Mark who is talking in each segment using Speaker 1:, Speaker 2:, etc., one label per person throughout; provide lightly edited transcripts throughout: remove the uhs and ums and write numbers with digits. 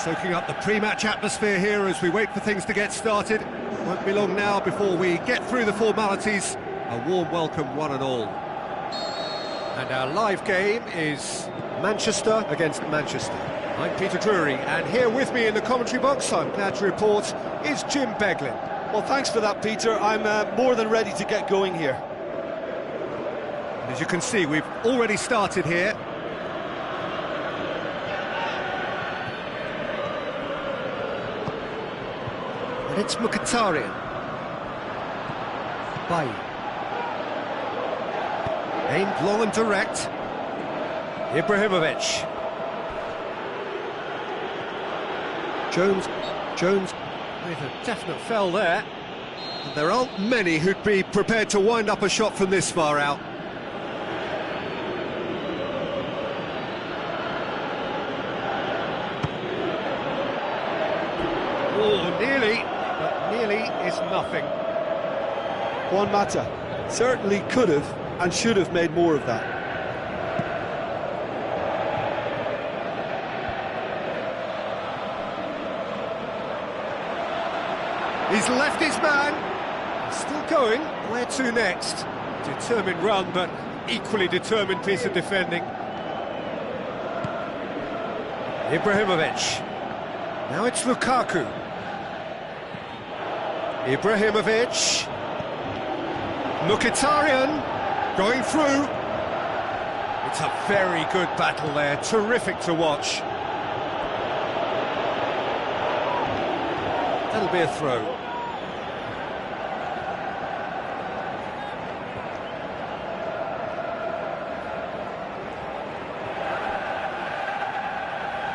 Speaker 1: Soaking up the pre-match atmosphere here as we wait for things to get started. Won't be long now before we get through the formalities. A warm welcome, one and all. And our live game is Manchester against Manchester. I'm Peter Drury, and here with me in the commentary box, I'm glad to report, is Jim Beglin.
Speaker 2: Well, thanks for that, Peter. I'm more than ready to get going here.
Speaker 1: And as you can see, we've already started here. And it's Mkhitaryan. Bailly. Aimed long and direct. Ibrahimovic. Jones with a definite fell there. And there aren't many who'd be prepared to wind up a shot from this far out. Oh, nearly, but nearly is nothing.
Speaker 2: Juan Mata certainly could have and should have made more of that.
Speaker 1: He's left his man. He's still going. Where to next? Determined run, but equally determined piece of defending. Ibrahimovic. Now it's Lukaku. Ibrahimovic. Mkhitaryan going through. It's a very good battle there. Terrific to watch. That'll be a throw.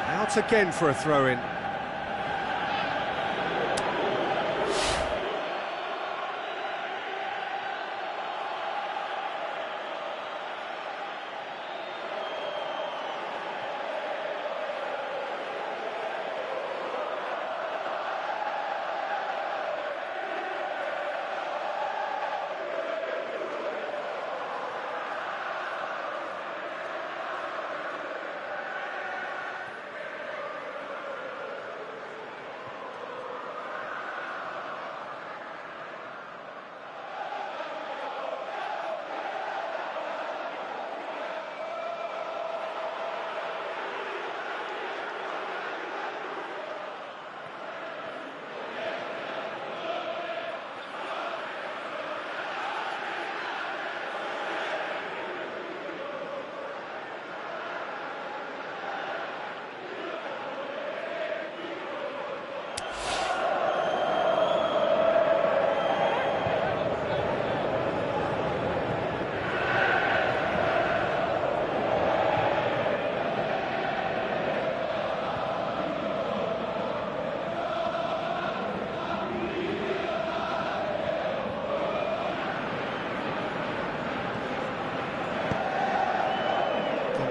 Speaker 1: Out again for a throw-in.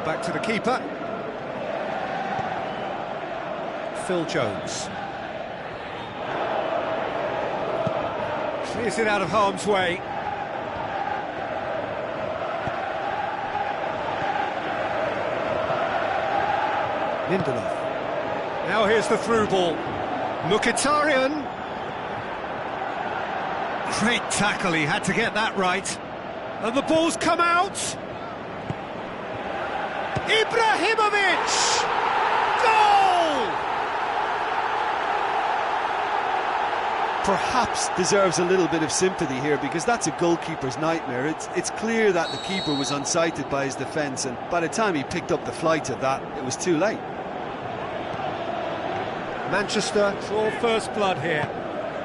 Speaker 1: Back to the keeper. Phil Jones. Clears it out of harm's way. Lindelof. Now here's the through ball. Mkhitaryan. Great tackle, he had to get that right. And the ball's come out. Ibrahimovic! Goal!
Speaker 2: Perhaps deserves a little bit of sympathy here, because that's a goalkeeper's nightmare. It's clear that the keeper was unsighted by his defence, and by the time he picked up the flight of that, it was too late.
Speaker 1: Manchester draw first blood here.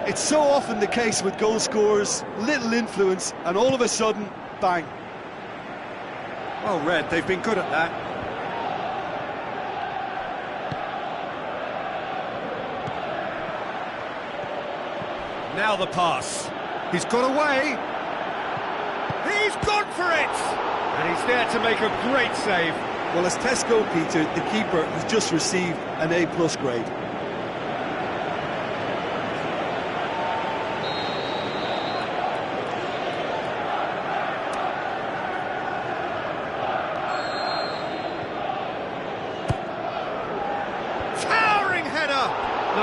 Speaker 2: It's so often the case with goal scorers, little influence, and all of a sudden, bang.
Speaker 1: Well read, they've been good at that. Now the pass. He's got away. He's gone for it! And he's there to make a great save.
Speaker 2: Well, as Tesco, Peter, the keeper has just received an A+ grade.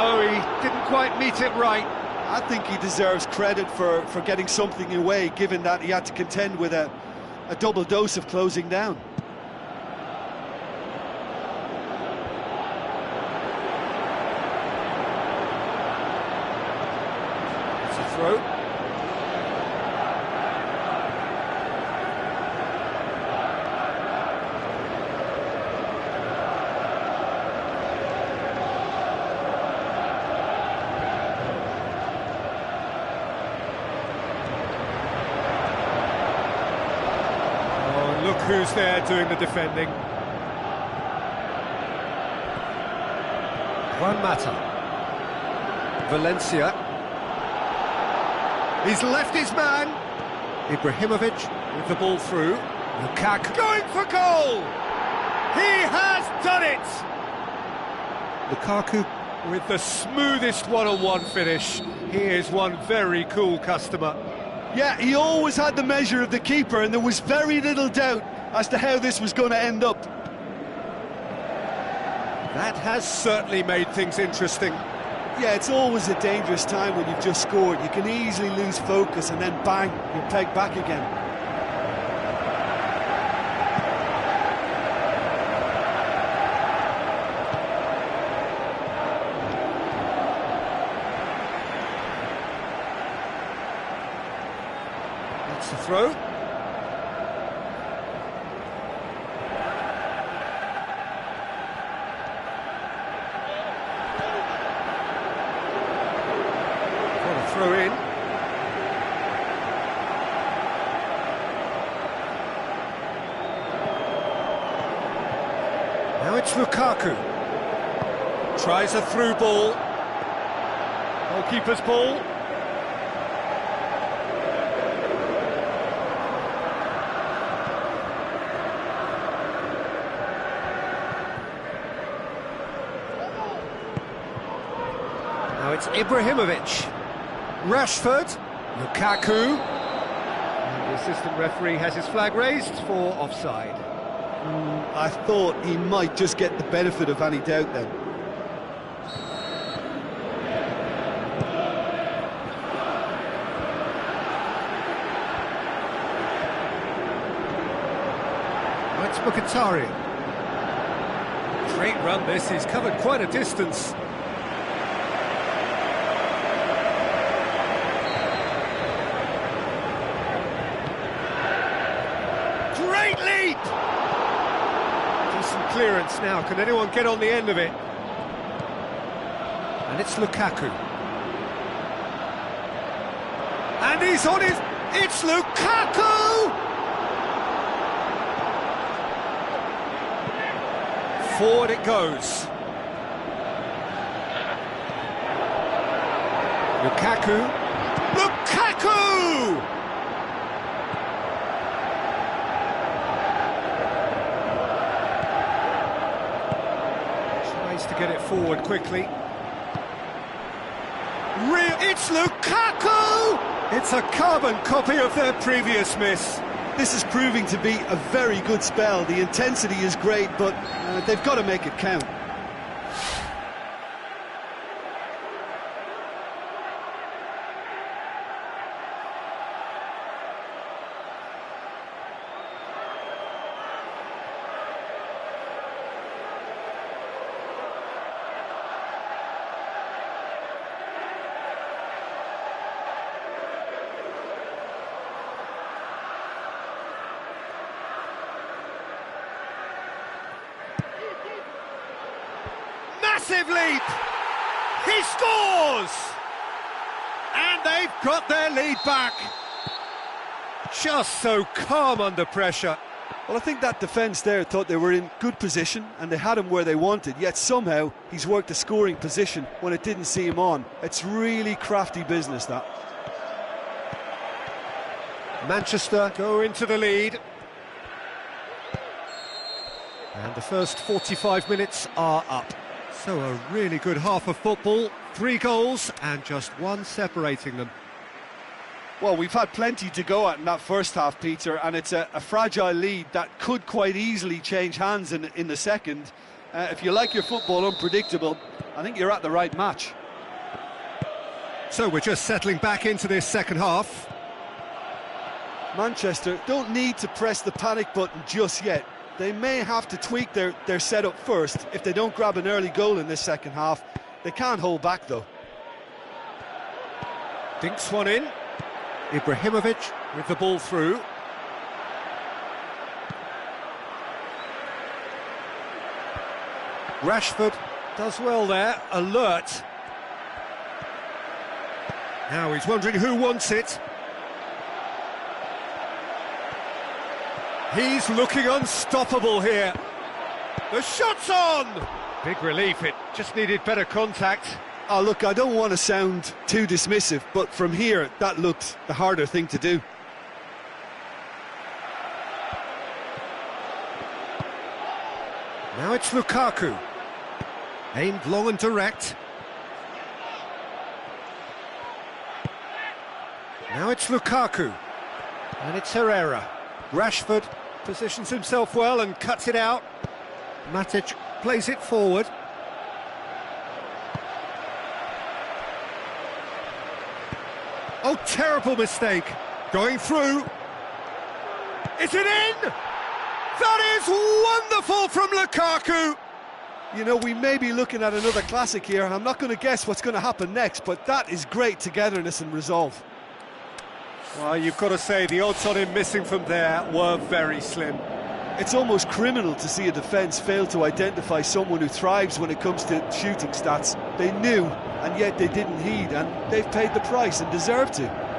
Speaker 1: No, he didn't quite meet it right.
Speaker 2: I think he deserves credit for getting something away, given that he had to contend with a double dose of closing down.
Speaker 1: It's a throw. Look who's there doing the defending. Juan Mata. Valencia. He's left his man. Ibrahimovic with the ball through. Lukaku going for goal! He has done it! Lukaku with the smoothest one-on-one finish. He is one very cool customer.
Speaker 2: Yeah, he always had the measure of the keeper, and there was very little doubt as to how this was going to end up.
Speaker 1: That has certainly made things interesting.
Speaker 2: Yeah, it's always a dangerous time when you've just scored. You can easily lose focus and then bang, you're pegged back again.
Speaker 1: That's a throw. Throw in. Now it's Lukaku. Tries a through ball. Goalkeeper's ball. Now it's Ibrahimovic. Rashford, Lukaku, and the assistant referee has his flag raised for offside.
Speaker 2: I thought he might just get the benefit of any doubt then.
Speaker 1: It's Mkhitaryan. Great run this, he's covered quite a distance. Great leap! Decent clearance now, can anyone get on the end of it? And it's Lukaku. And he's on his... It's Lukaku! Forward it goes. Lukaku. Lukaku! Tries to get it forward quickly. It's Lukaku! It's a carbon copy of their previous miss.
Speaker 2: This is proving to be a very good spell. The intensity is great, but they've got to make it count.
Speaker 1: Massive leap! He scores! And they've got their lead back. Just so calm under pressure.
Speaker 2: Well, I think that defence there thought they were in good position and they had him where they wanted, yet somehow he's worked a scoring position when it didn't see him on. It's really crafty business, that.
Speaker 1: Manchester go into the lead. And the first 45 minutes are up. So a really good half of football, 3 goals and just one separating them.
Speaker 2: Well, we've had plenty to go at in that first half, Peter, and it's a fragile lead that could quite easily change hands in the second. If you like your football unpredictable, I think you're at the right match.
Speaker 1: So we're just settling back into this second half.
Speaker 2: Manchester don't need to press the panic button just yet. They may have to tweak their setup first if they don't grab an early goal in this second half. They can't hold back though.
Speaker 1: Dinks one in. Ibrahimovic with the ball through. Rashford does well there, alert. Now he's wondering who wants it. He's looking unstoppable here. The shot's on! Big relief, it just needed better contact.
Speaker 2: Oh, look, I don't want to sound too dismissive, but from here, that looked the harder thing to do.
Speaker 1: Now it's Lukaku. Aimed long and direct. Now it's Lukaku. And it's Herrera. Rashford positions himself well and cuts it out. Matic plays it forward. Oh, terrible mistake. Going through. Is it in? That is wonderful from Lukaku.
Speaker 2: You know, we may be looking at another classic here, and I'm not going to guess what's going to happen next, but that is great togetherness and resolve.
Speaker 1: Well, you've got to say the odds on him missing from there were very slim.
Speaker 2: It's almost criminal to see a defence fail to identify someone who thrives when it comes to shooting stats. They knew, and yet they didn't heed, and they've paid the price and deserve to.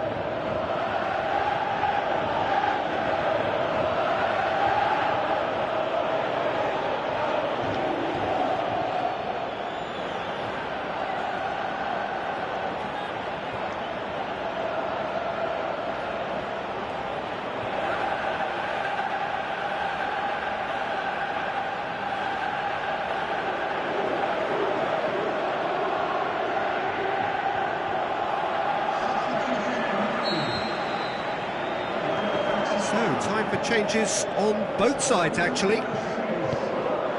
Speaker 1: Time for changes on both sides, actually.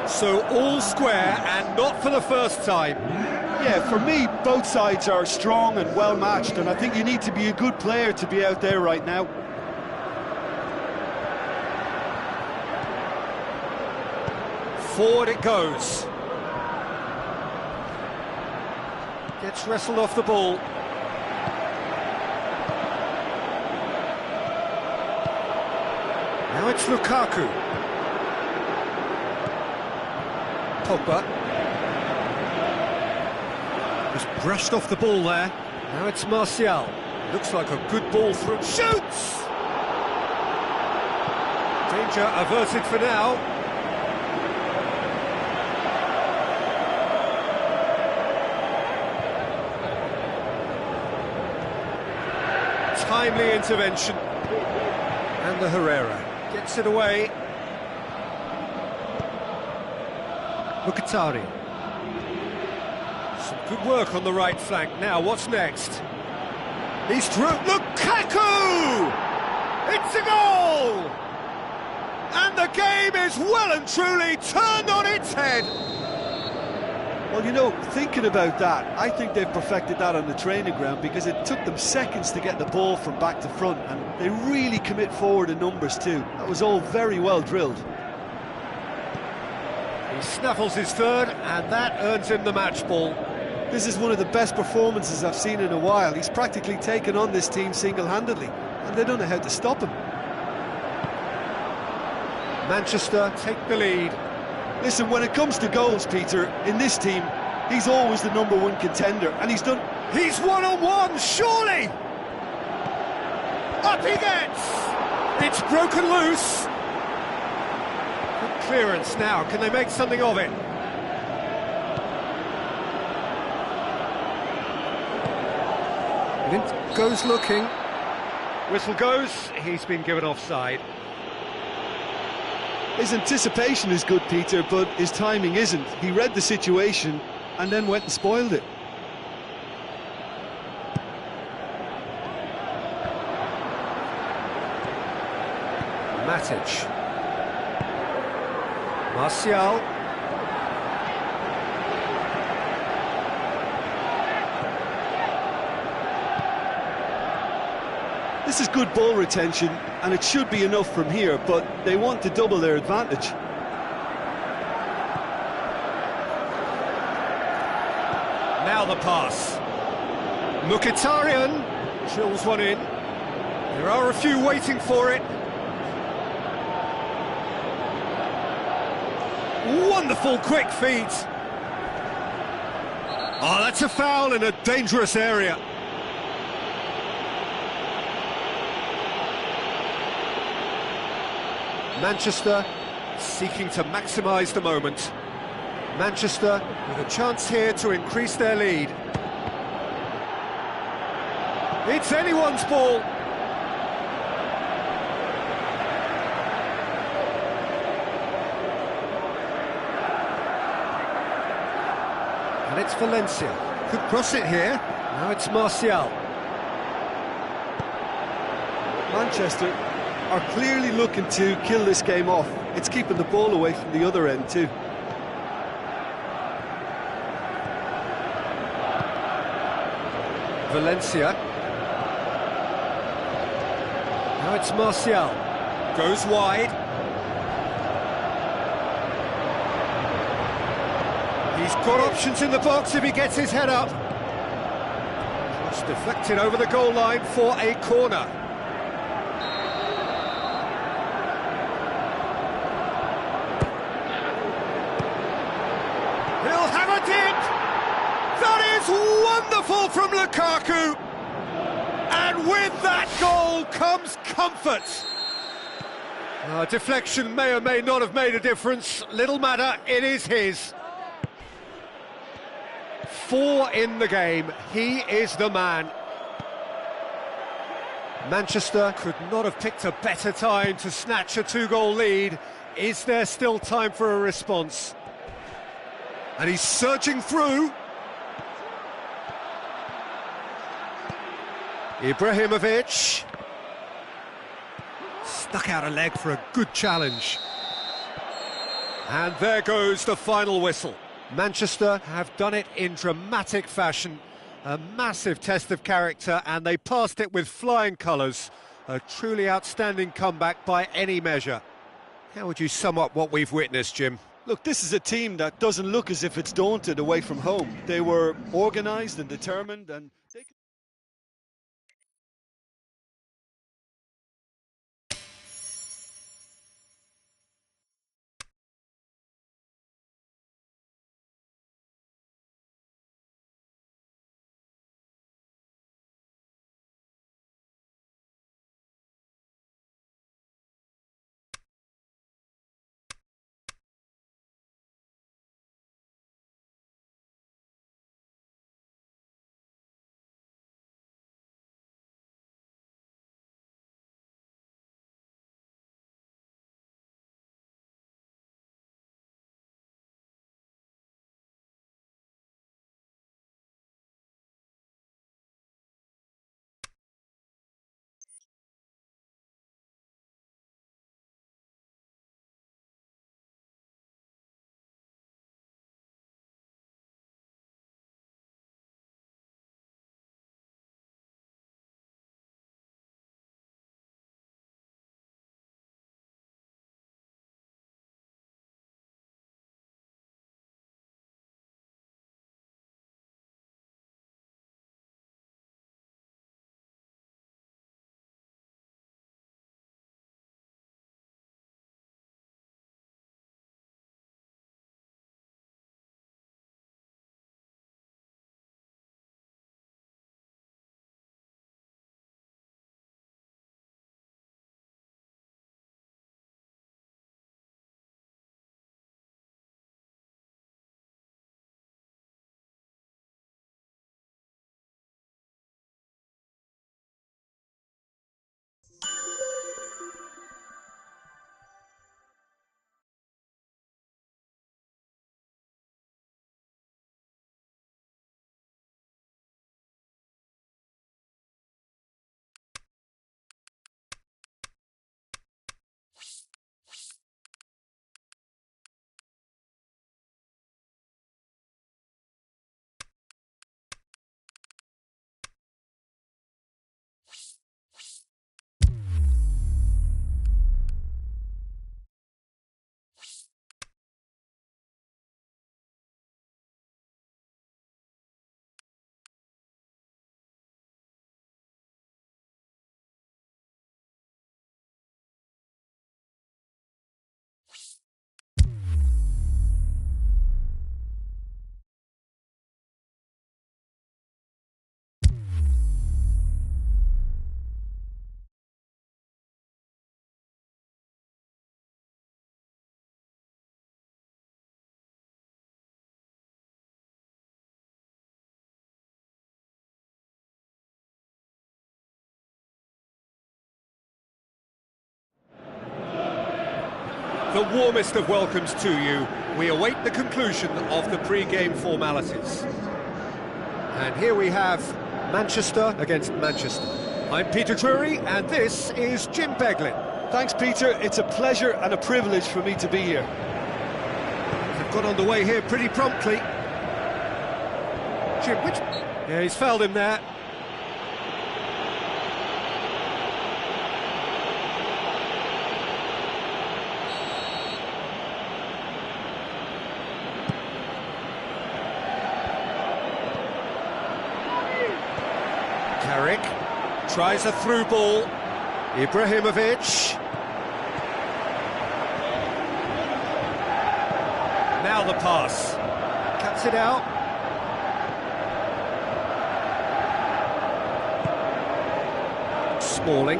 Speaker 1: So all square, and not for the first time.
Speaker 2: Yeah, for me, both sides are strong and well-matched, and I think you need to be a good player to be out there right now.
Speaker 1: Forward it goes. Gets wrestled off the ball. Now it's Lukaku. Pogba. Just brushed off the ball there. Now it's Martial. Looks like a good ball through. Shoots! Danger averted for now. Timely intervention. And the Herrera. Gets it away. Mkhitaryan. Some good work on the right flank. Now, what's next? He's through. Lukaku! It's a goal! And the game is well and truly turned on its head.
Speaker 2: Well, you know, thinking about that, I think they've perfected that on the training ground because it took them seconds to get the ball from back to front, and they really commit forward in numbers too. That was all very well drilled.
Speaker 1: He snaffles his third, and that earns him the match ball.
Speaker 2: This is one of the best performances I've seen in a while. He's practically taken on this team single-handedly, and they don't know how to stop him.
Speaker 1: Manchester take the lead.
Speaker 2: Listen, when it comes to goals, Peter, in this team, he's always the #1 contender, and he's done...
Speaker 1: He's one-on-one, surely! Up he gets! It's broken loose. Good clearance now, can they make something of it? Lint goes looking. Whistle goes, he's been given offside.
Speaker 2: His anticipation is good, Peter, but his timing isn't. He read the situation and then went and spoiled it.
Speaker 1: Matic. Martial.
Speaker 2: This is good ball retention, and it should be enough from here, but they want to double their advantage.
Speaker 1: Now the pass. Mkhitaryan chills one in. There are a few waiting for it. Wonderful quick feet. Oh, that's a foul in a dangerous area. Manchester seeking to maximise the moment. Manchester with a chance here to increase their lead. It's anyone's ball. And it's Valencia. Could cross it here. Now it's Martial.
Speaker 2: Manchester are clearly looking to kill this game off. It's keeping the ball away from the other end too.
Speaker 1: Valencia. Now it's Martial. Goes wide. He's got options in the box if he gets his head up. Cross deflected over the goal line for a corner. He'll have a dip! That is wonderful from Lukaku! And with that goal comes comfort. Deflection may or may not have made a difference. Little matter, it is his. 4 in the game. He is the man. Manchester could not have picked a better time to snatch a 2-goal lead. Is there still time for a response? And he's surging through. Ibrahimovic. Stuck out a leg for a good challenge. And there goes the final whistle. Manchester have done it in dramatic fashion. A massive test of character, and they passed it with flying colours. A truly outstanding comeback by any measure. How would you sum up what we've witnessed, Jim?
Speaker 2: Look, this is a team that doesn't look as if it's daunted away from home. They were organised and determined, and they
Speaker 1: the warmest of welcomes to you. We await the conclusion of the pre-game formalities. And here we have Manchester against Manchester. I'm Peter Drury, and this is Jim Beglin.
Speaker 2: Thanks, Peter. It's a pleasure and a privilege for me to be here.
Speaker 1: They've got underway here pretty promptly. Jim, yeah, he's fouled him there. Carrick tries a through ball. Ibrahimovic. Now the pass. Cuts it out. Smalling.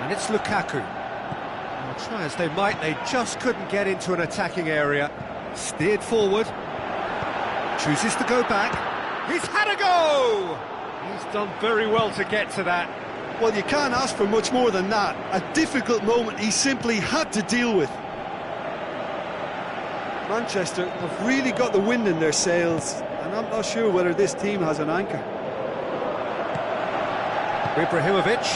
Speaker 1: And it's Lukaku. Well, try as they might, they just couldn't get into an attacking area. Steered forward. Chooses to go back. He's had a go! He's done very well to get to that.
Speaker 2: Well, you can't ask for much more than that. A difficult moment he simply had to deal with. Manchester have really got the wind in their sails, and I'm not sure whether this team has an anchor.
Speaker 1: Ibrahimovic.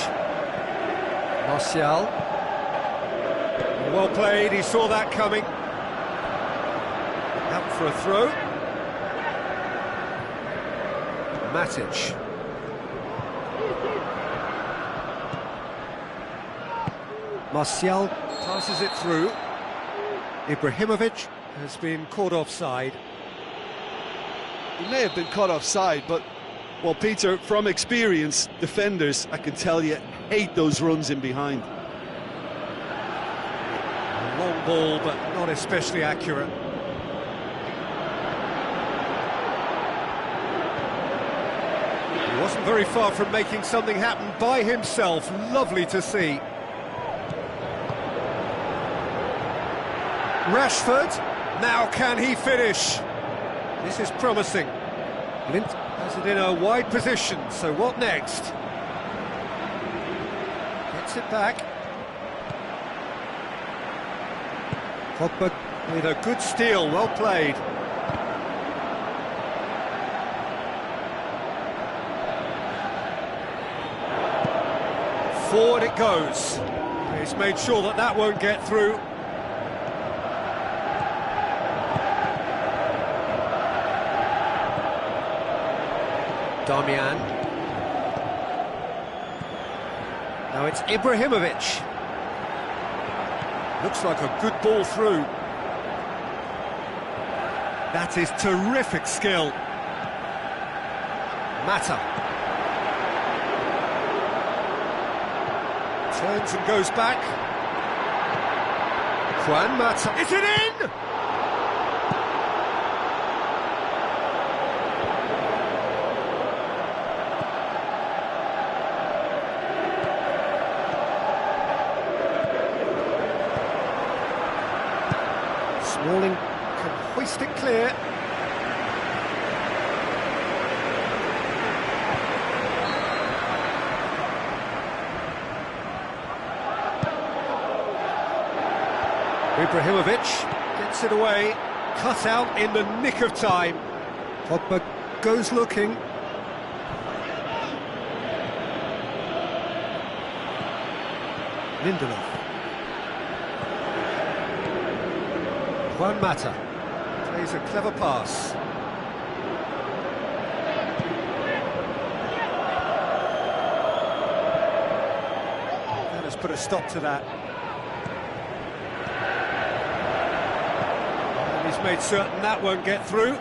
Speaker 1: Martial. Well played, he saw that coming. Out for a throw. Matic. Martial passes it through. Ibrahimovic has been caught offside.
Speaker 2: He may have been caught offside, but, well, Peter, from experience, defenders, I can tell you, hate those runs in behind.
Speaker 1: A long ball, but not especially accurate. He wasn't very far from making something happen by himself. Lovely to see. Rashford, now can he finish? This is promising. Lint has it in a wide position, so what next? Gets it back. Pogba with a good steal, well played. Forward it goes. He's made sure that that won't get through. Damian. Now it's Ibrahimovic. Looks like a good ball through. That is terrific skill. Mata. Turns and goes back. Juan Mata. Is it in? Smalling can hoist it clear. Ibrahimovic gets it away, cut out in the nick of time. Pogba goes looking. Lindelof. Juan Mata plays a clever pass. That has put a stop to that. And he's made certain that won't get through.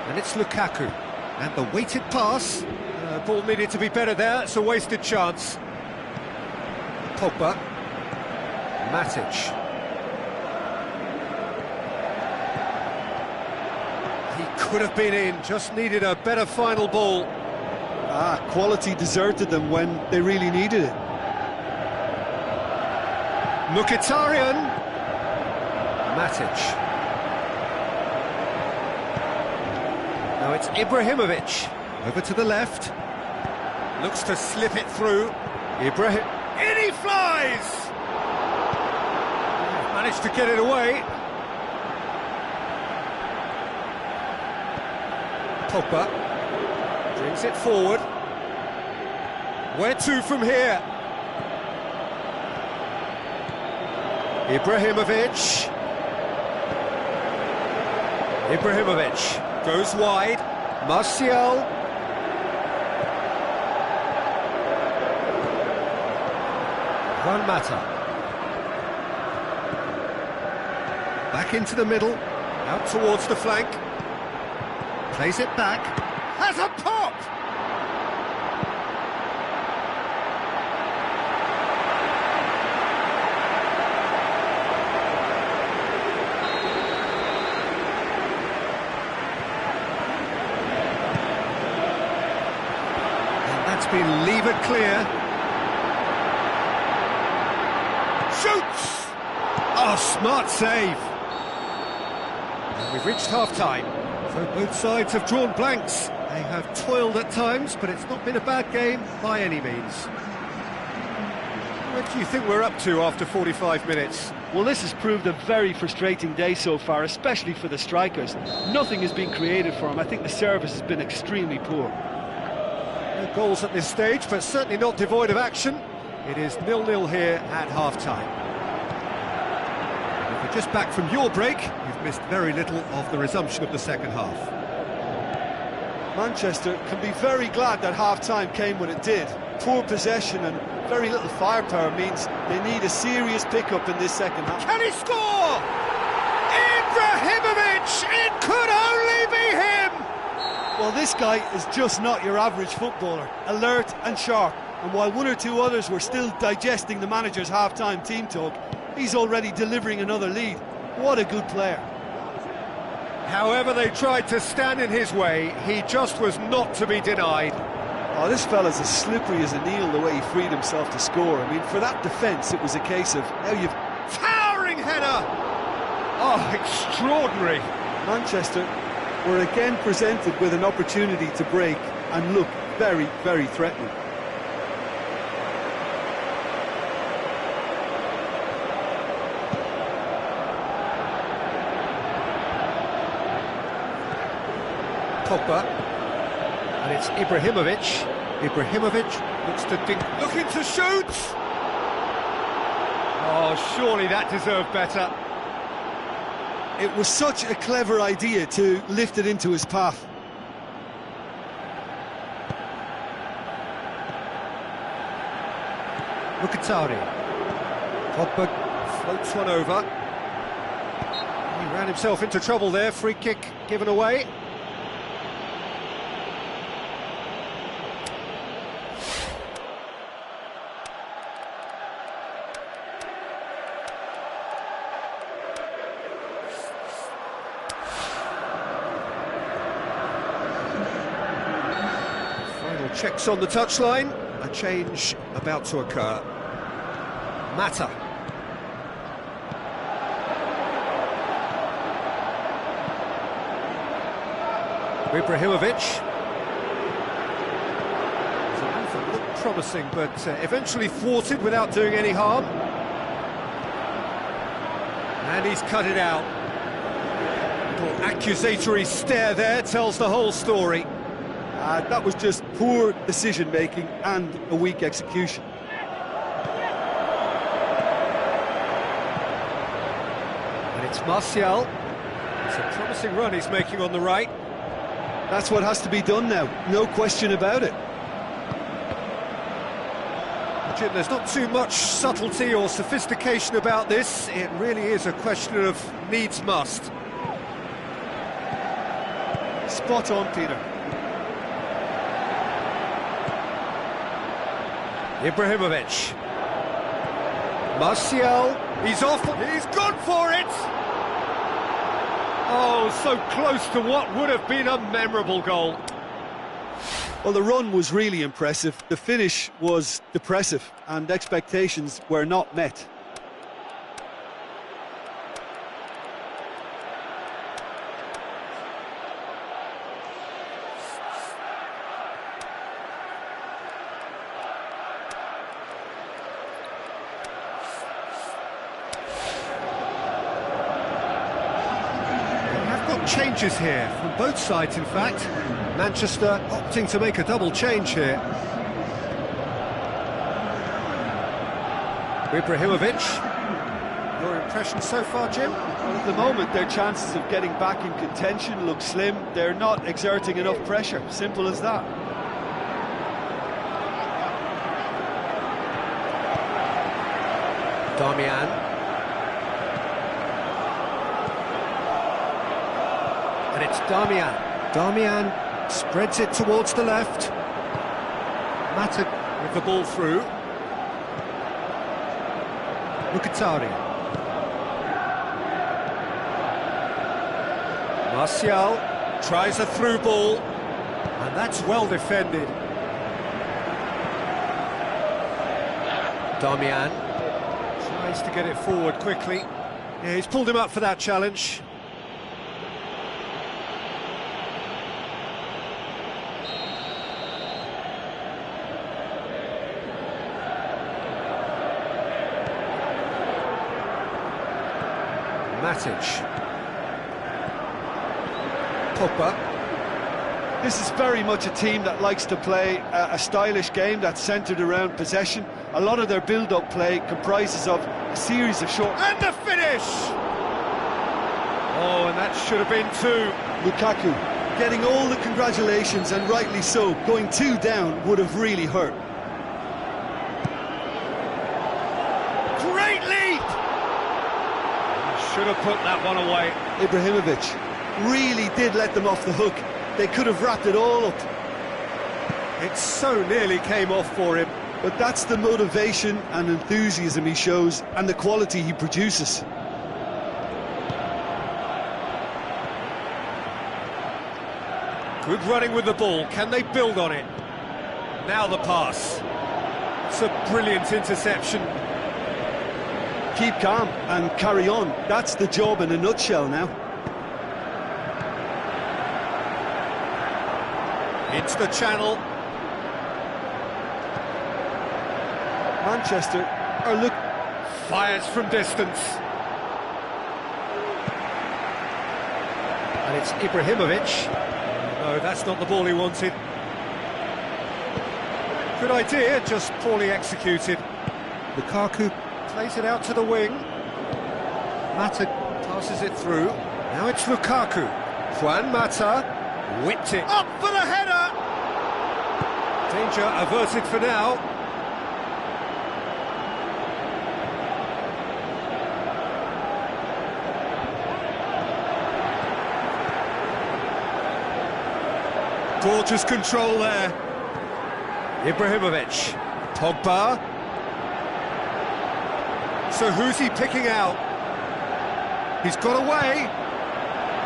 Speaker 1: And it's Lukaku. And the weighted pass. Ball needed to be better there. It's a wasted chance. Pogba. Matic. He could have been in, just needed a better final ball.
Speaker 2: Quality deserted them when they really needed it.
Speaker 1: Mkhitaryan. Matic. Now it's Ibrahimovic. Over to the left. Looks to slip it through. Ibrahim, in he flies! Managed to get it away. Pogba brings it forward. Where to from here? Ibrahimovic goes wide. Martial. Juan Mata. Back into the middle, out towards the flank. Plays it back. Has a pop! And that's been levered clear. Shoots! Oh, smart save. And we've reached half-time. So both sides have drawn blanks. They have toiled at times, but it's not been a bad game by any means. What do you think we're up to after 45 minutes?
Speaker 2: Well, this has proved a very frustrating day so far, especially for the strikers. Nothing has been created for them. I think the service has been extremely poor.
Speaker 1: No goals at this stage, but certainly not devoid of action. It is 0-0 here at half-time. If you're just back from your break, you've missed very little of the resumption of the second half.
Speaker 2: Manchester can be very glad that half-time came when it did. Poor possession and very little firepower means they need a serious pickup in this second half.
Speaker 1: Can he score? Ibrahimovic! It could only be him!
Speaker 2: Well, this guy is just not your average footballer. Alert and sharp. And while one or two others were still digesting the manager's half-time team talk, he's already delivering another lead. What a good player.
Speaker 1: However they tried to stand in his way, he just was not to be denied.
Speaker 2: Oh, this fella's as slippery as a Neil, the way he freed himself to score. I mean, for that defence, it was a case of how you've...
Speaker 1: Towering header! Oh, extraordinary.
Speaker 2: Manchester were again presented with an opportunity to break and look very, very threatening.
Speaker 1: Pogba, and it's Ibrahimovic. Ibrahimovic looks to dink, looking to shoot! Oh, surely that deserved better.
Speaker 2: It was such a clever idea to lift it into his path.
Speaker 1: Mkhitaryan. Pogba floats one over. He ran himself into trouble there, free kick given away. Checks on the touchline, a change about to occur. Mata. Ibrahimovic. The movement looked promising, but eventually thwarted without doing any harm. And he's cut it out. Little accusatory stare there tells the whole story.
Speaker 2: That was just poor decision-making and a weak execution.
Speaker 1: And it's Martial. It's a promising run he's making on the right.
Speaker 2: That's what has to be done now, no question about it.
Speaker 1: Jim, there's not too much subtlety or sophistication about this. It really is a question of needs must.
Speaker 2: Spot on, Peter.
Speaker 1: Ibrahimovic. Martial, he's off, he's gone for it! Oh, so close to what would have been a memorable goal.
Speaker 2: Well, the run was really impressive, the finish was depressive, and expectations were not met.
Speaker 1: changes here, from both sides in fact. Manchester opting to make a double change here. Ibrahimovic. Your impression so far, Jim?
Speaker 2: Well, at the moment, their chances of getting back in contention look slim. They're not exerting enough pressure. Simple as that.
Speaker 1: Darmian. And it's Darmian. Darmian spreads it towards the left. Mata with the ball through. Mkhitaryan. Martial tries a through ball, and that's well defended. Darmian tries to get it forward quickly. Yeah, he's pulled him up for that challenge. Matic. Pogba.
Speaker 2: This is very much a team that likes to play a stylish game that's centred around possession. A lot of their build-up play comprises of a series of short...
Speaker 1: And the finish! Oh, and that should have been two.
Speaker 2: Lukaku getting all the congratulations, and rightly so. Going two down would have really hurt.
Speaker 1: Great leap! Should have put that one away.
Speaker 2: Ibrahimovic really did let them off the hook. They could have wrapped it all up.
Speaker 1: It so nearly came off for him.
Speaker 2: But that's the motivation and enthusiasm he shows, and the quality he produces.
Speaker 1: Good running with the ball. Can they build on it? Now the pass. It's a brilliant interception.
Speaker 2: Keep calm and carry on. That's the job in a nutshell now.
Speaker 1: It's the channel.
Speaker 2: Manchester are look...
Speaker 1: Fires from distance. And it's Ibrahimovic. No, that's not the ball he wanted. Good idea, just poorly executed. Lukaku plays it out to the wing. Mata passes it through. Now it's Lukaku. Juan Mata whipped it. Up for the header! Danger averted for now. Gorgeous control there. Ibrahimovic. Pogba. So who's he picking out? He's got away.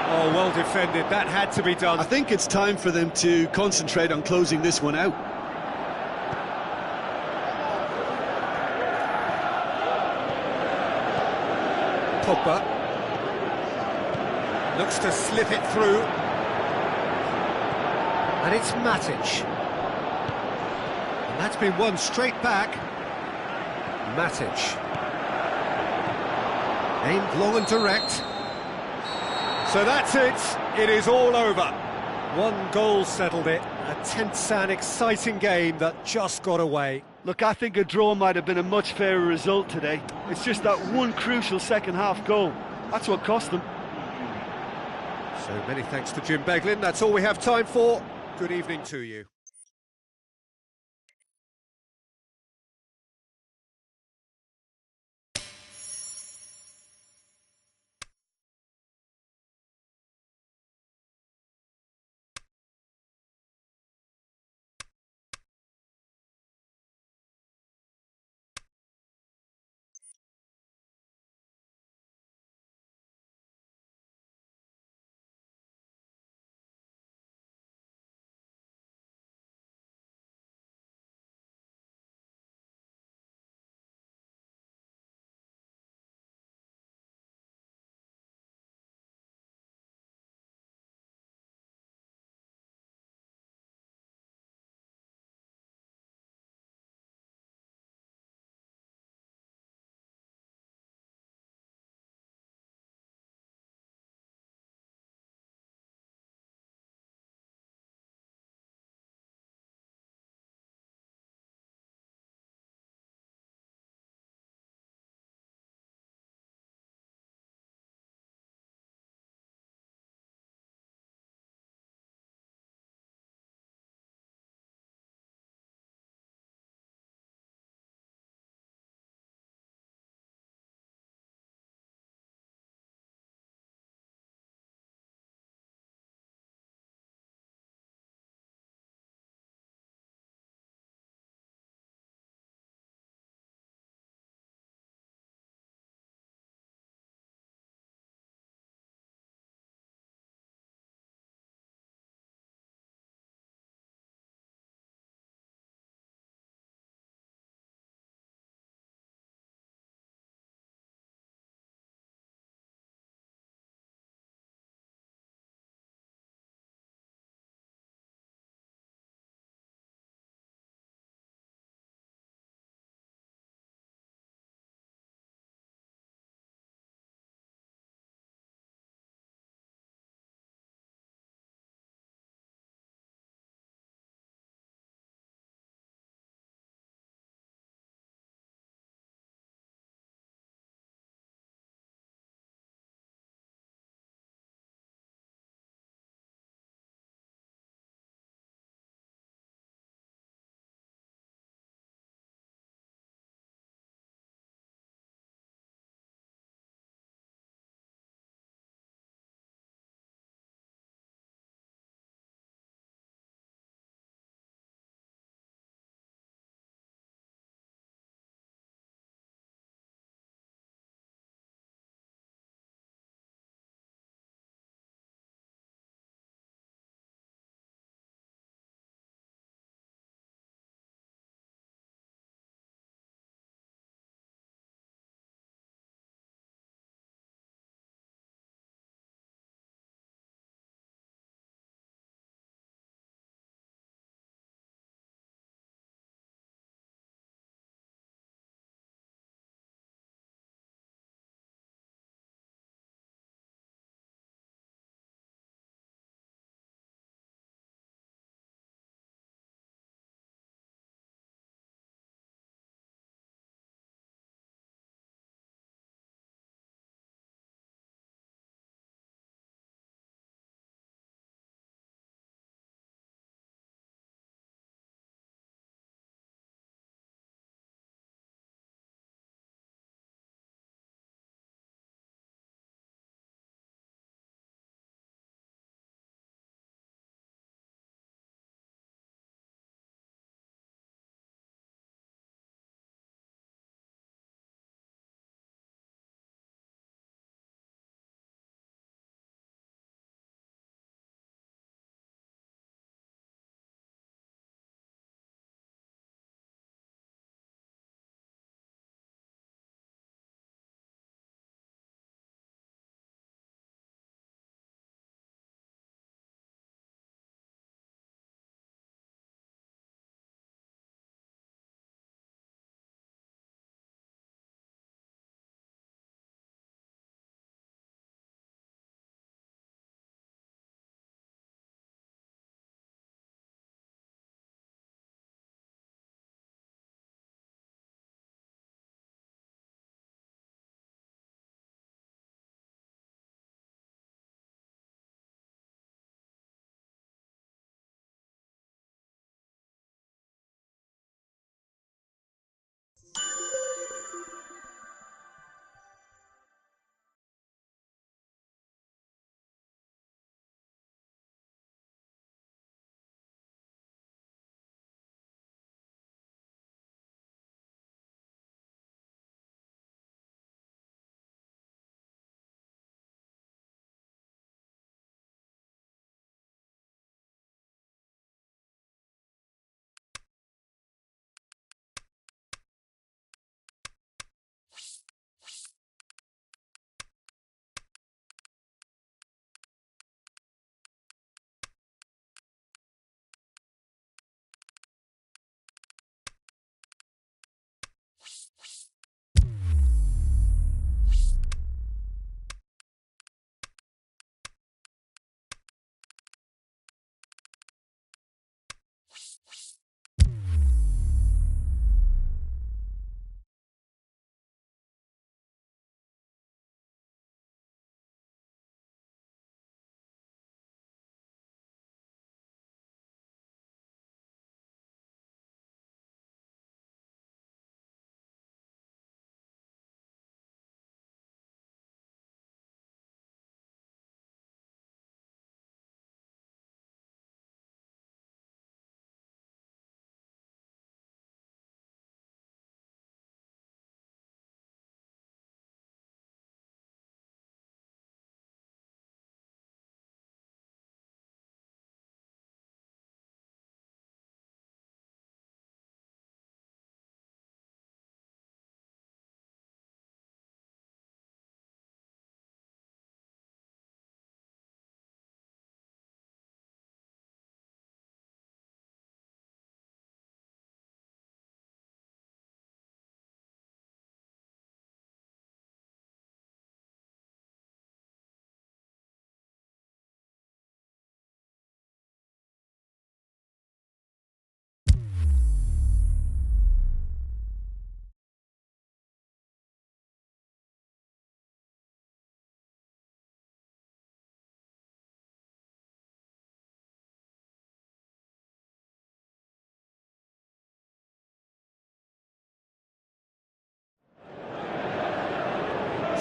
Speaker 1: Oh, well defended. That had to be done.
Speaker 2: I think it's time for them to concentrate on closing this one out.
Speaker 1: Pogba. Looks to slip it through. And it's Matic. And that's been won straight back. Matic. Aimed long and direct. So that's it. It is all over. One goal settled it. A tense and exciting game that just got away.
Speaker 2: Look, I think a draw might have been a much fairer result today. It's just that one crucial second-half goal. That's what cost them.
Speaker 1: So many thanks to Jim Beglin. That's all we have time for. Good evening to you.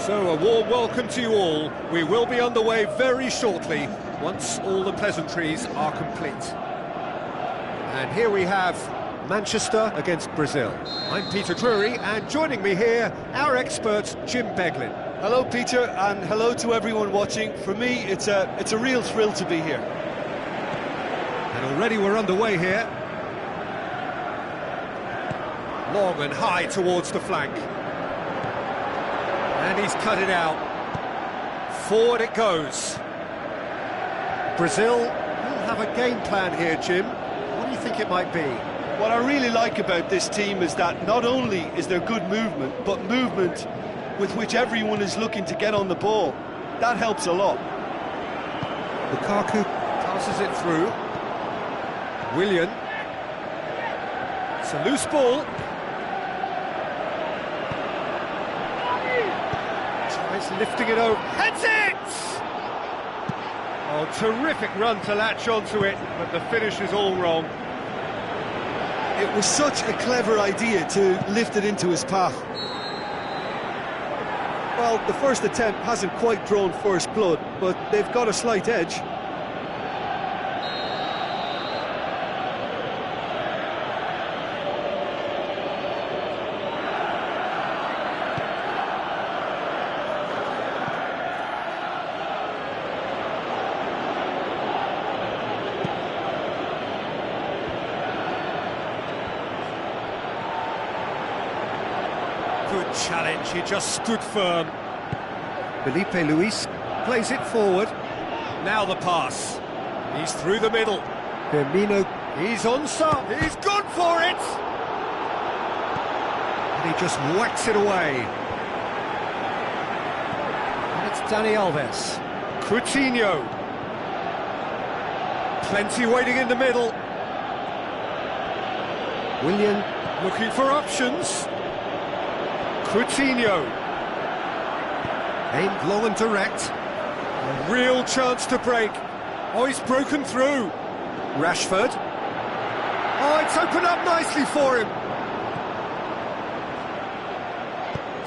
Speaker 1: So a warm welcome to you all. We will be underway very shortly, once all the pleasantries are complete. And here we have Manchester against Brazil. I'm Peter Drury, and joining me here, our expert, Jim Beglin.
Speaker 2: Hello, Peter, and hello to everyone watching. For me, it's a real thrill to be here.
Speaker 1: And already we're underway here. Long and high towards the flank. And he's cut it out. Forward it goes. Brazil will have a game plan here, Jim. What do you think it might be?
Speaker 2: What I really like about this team is that not only is there good movement, but movement with which everyone is looking to get on the ball. That helps a lot.
Speaker 1: Lukaku passes it through. Willian. It's a loose ball. Tries lifting it over. Heads it! Oh, terrific run to latch onto it, but the finish is all wrong.
Speaker 2: It was such a clever idea to lift it into his path. Well, the first attempt hasn't quite drawn first blood, but they've got a slight edge.
Speaker 1: Good challenge, he just stood firm. Felipe Luis plays it forward. Now the pass. He's through the middle. Firmino, he's onside. He's gone for it! And he just whacks it away. And it's Dani Alves. Coutinho. Plenty waiting in the middle. Willian looking for options. Coutinho. Aimed long and direct. A real chance to break. Oh, he's broken through. Rashford. Oh, it's opened up nicely for him.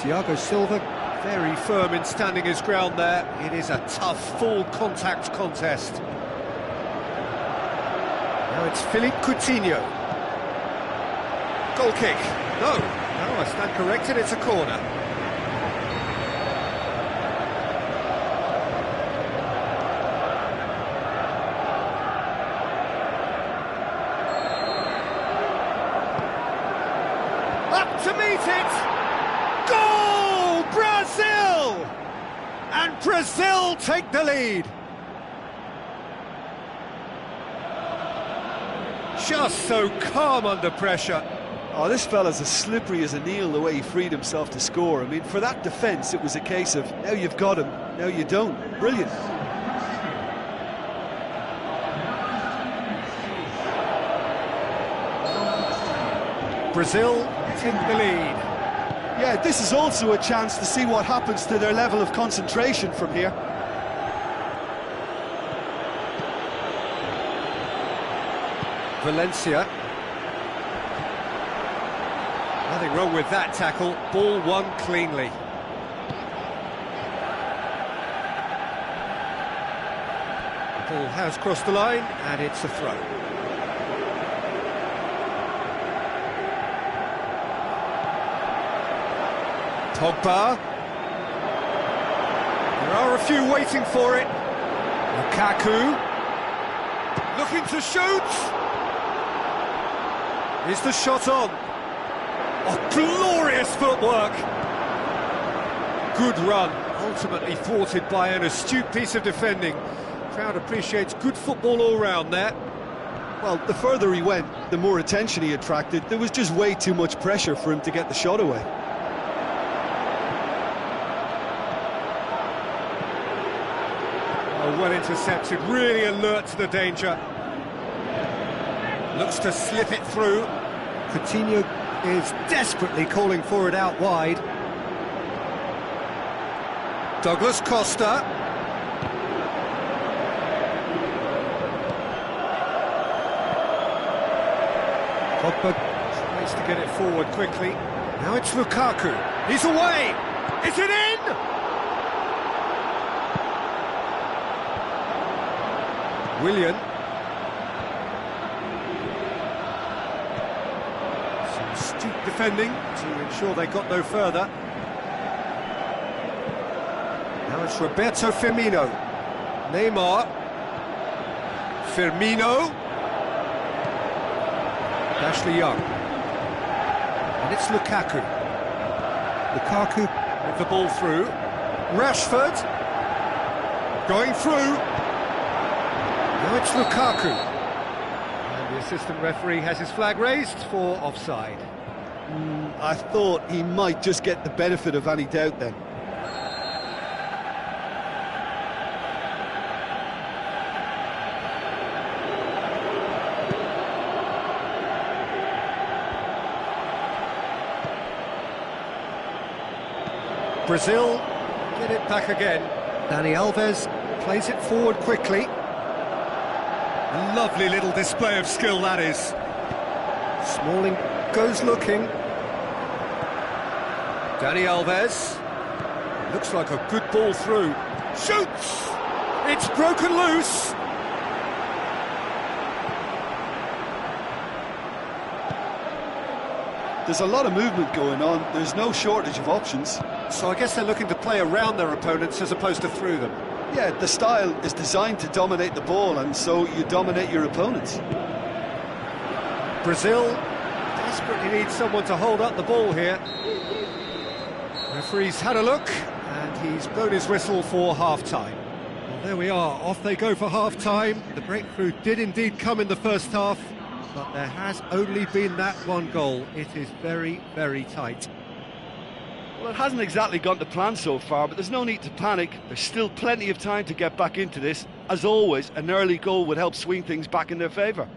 Speaker 1: Thiago Silva, very firm in standing his ground there. It is a tough, full-contact contest. Now it's Philippe Coutinho. Goal kick. No, I stand corrected, it's a corner. Up to meet it! Goal! Brazil! And Brazil take the lead. Just so calm under pressure.
Speaker 2: Oh, this fella's as slippery as a Neil the way he freed himself to score. I mean, for that defence, it was a case of, now you've got him, now you don't. Brilliant.
Speaker 1: Brazil take the lead.
Speaker 2: Yeah, this is also a chance to see what happens to their level of concentration from here.
Speaker 1: Valencia. Nothing wrong with that tackle. Ball won cleanly. The ball has crossed the line, and it's a throw. Pogba. There are a few waiting for it. Lukaku. Looking to shoot. Is the shot on? Oh, glorious footwork! Good run, ultimately thwarted by an astute piece of defending. Crowd appreciates good football all round there.
Speaker 2: Well, the further he went, the more attention he attracted. There was just way too much pressure for him to get the shot away.
Speaker 1: Oh, well intercepted, really alert to the danger. Looks to slip it through. Coutinho is desperately calling for it out wide. Douglas Costa. Pogba tries to get it forward quickly. Now it's Lukaku. He's away. Is it in? Willian. Some astute defending to ensure they got no further. Now it's Roberto Firmino. Neymar. Firmino. Ashley Young. And it's Lukaku. Lukaku with the ball through. Rashford. Going through. Now it's Lukaku. And the assistant referee has his flag raised for offside.
Speaker 2: I thought he might just get the benefit of any doubt then.
Speaker 1: Brazil get it back again. Dani Alves plays it forward quickly. A lovely little display of skill that is. Smalling goes looking. Dani Alves. Looks like a good ball through. Shoots! It's broken loose!
Speaker 2: There's a lot of movement going on. There's no shortage of options.
Speaker 1: So I guess they're looking to play around their opponents as opposed to through them.
Speaker 2: Yeah, the style is designed to dominate the ball, and so you dominate your opponents.
Speaker 1: Brazil desperately needs someone to hold up the ball here. Referee's had a look, and he's blown his whistle for half-time. Well, there we are, off they go for half-time. The breakthrough did indeed come in the first half, but there has only been that one goal. It is very, very tight.
Speaker 2: Well, it hasn't exactly gone to plan so far, but there's no need to panic. There's still plenty of time to get back into this. As always, an early goal would help swing things back in their favour.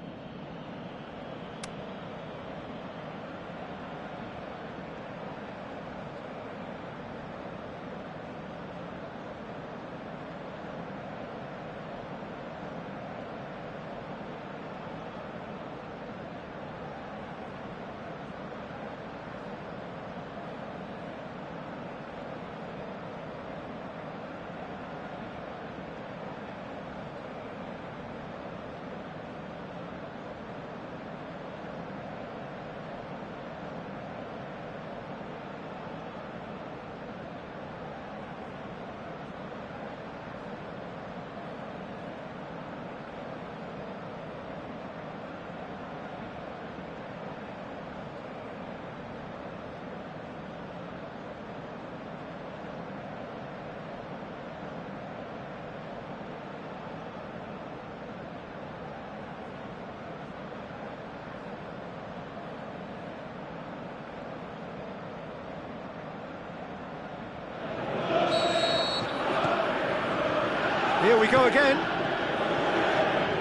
Speaker 1: Here we go again.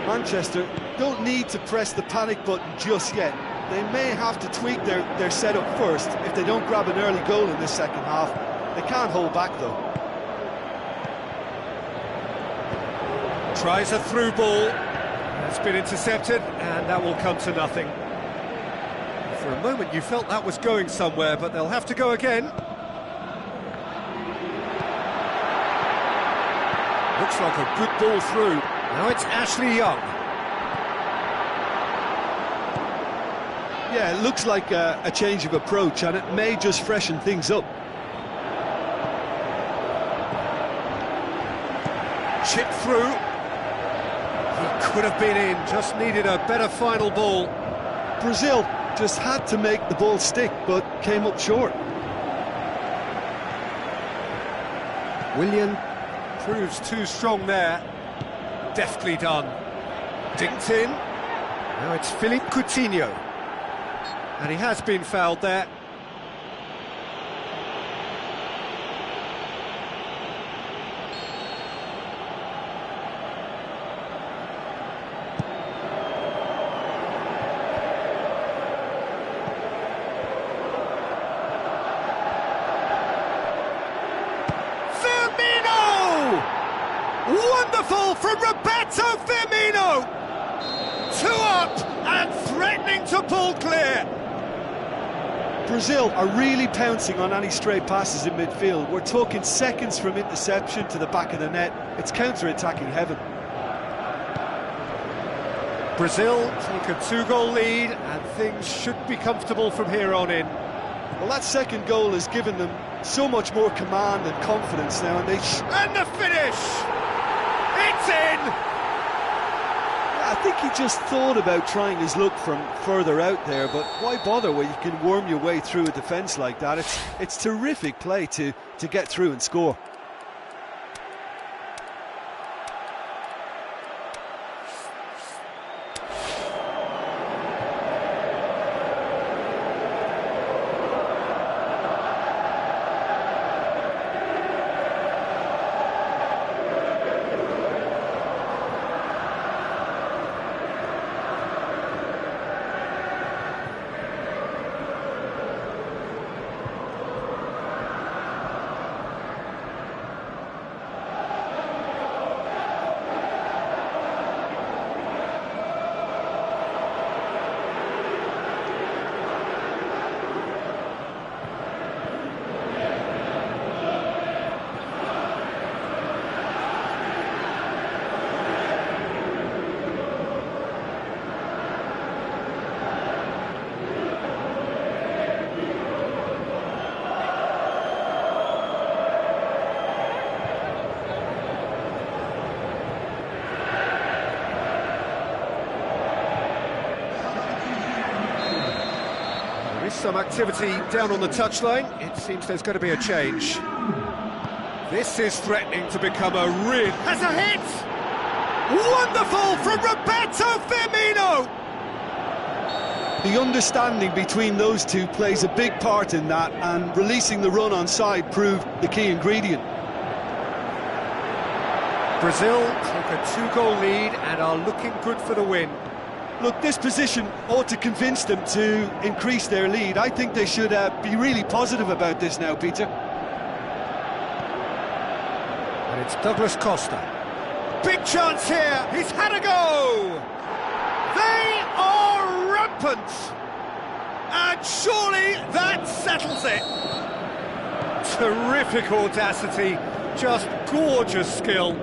Speaker 2: Manchester don't need to press the panic button just yet. They may have to tweak their setup first if they don't grab an early goal in this second half. They can't hold back though.
Speaker 1: Tries a through ball. It's been intercepted, and that will come to nothing. For a moment you felt that was going somewhere, but they'll have to go again. Looks like a good ball through. Now it's Ashley Young.
Speaker 2: Yeah, it looks like a change of approach, and it may just freshen things up.
Speaker 1: Chip through. He could have been in, just needed a better final ball.
Speaker 2: Brazil just had to make the ball stick, but came up short.
Speaker 1: Willian proves too strong there. Deftly done. Dinked in. Now it's Philippe Coutinho. And he has been fouled there. Wonderful from Roberto Firmino! Two up and threatening to pull clear.
Speaker 2: Brazil are really pouncing on any stray passes in midfield. We're talking seconds from interception to the back of the net. It's counter-attacking heaven.
Speaker 1: Brazil take a 2-goal lead, and things should be comfortable from here on in.
Speaker 2: Well, that second goal has given them so much more command and confidence now, and
Speaker 1: and the finish! It's in!
Speaker 2: I think he just thought about trying his luck from further out there, but why bother when you can worm your way through a defence like that? It's terrific play to get through and score.
Speaker 1: Some activity down on the touchline. It seems there's going to be a change. This is threatening to become a real... Has a hit! Wonderful from Roberto Firmino!
Speaker 2: The understanding between those two plays a big part in that, and releasing the run on side proved the key ingredient.
Speaker 1: Brazil take a 2-goal lead and are looking good for the win.
Speaker 2: Look, this position ought to convince them to increase their lead. I think they should be really positive about this now, Peter.
Speaker 1: And it's Douglas Costa. Big chance here, he's had a go! They are rampant! And surely that settles it! Terrific audacity, just gorgeous skill.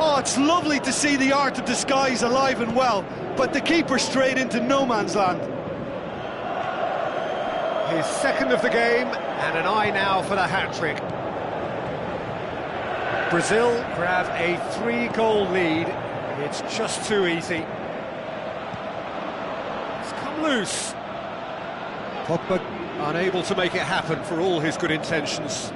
Speaker 2: Oh, it's lovely to see the art of disguise alive and well, but the keeper straight into no man's land.
Speaker 1: His second of the game, and an eye now for the hat-trick. Brazil grab a 3-goal lead. It's just too easy. It's come loose. Pogba unable to make it happen for all his good intentions.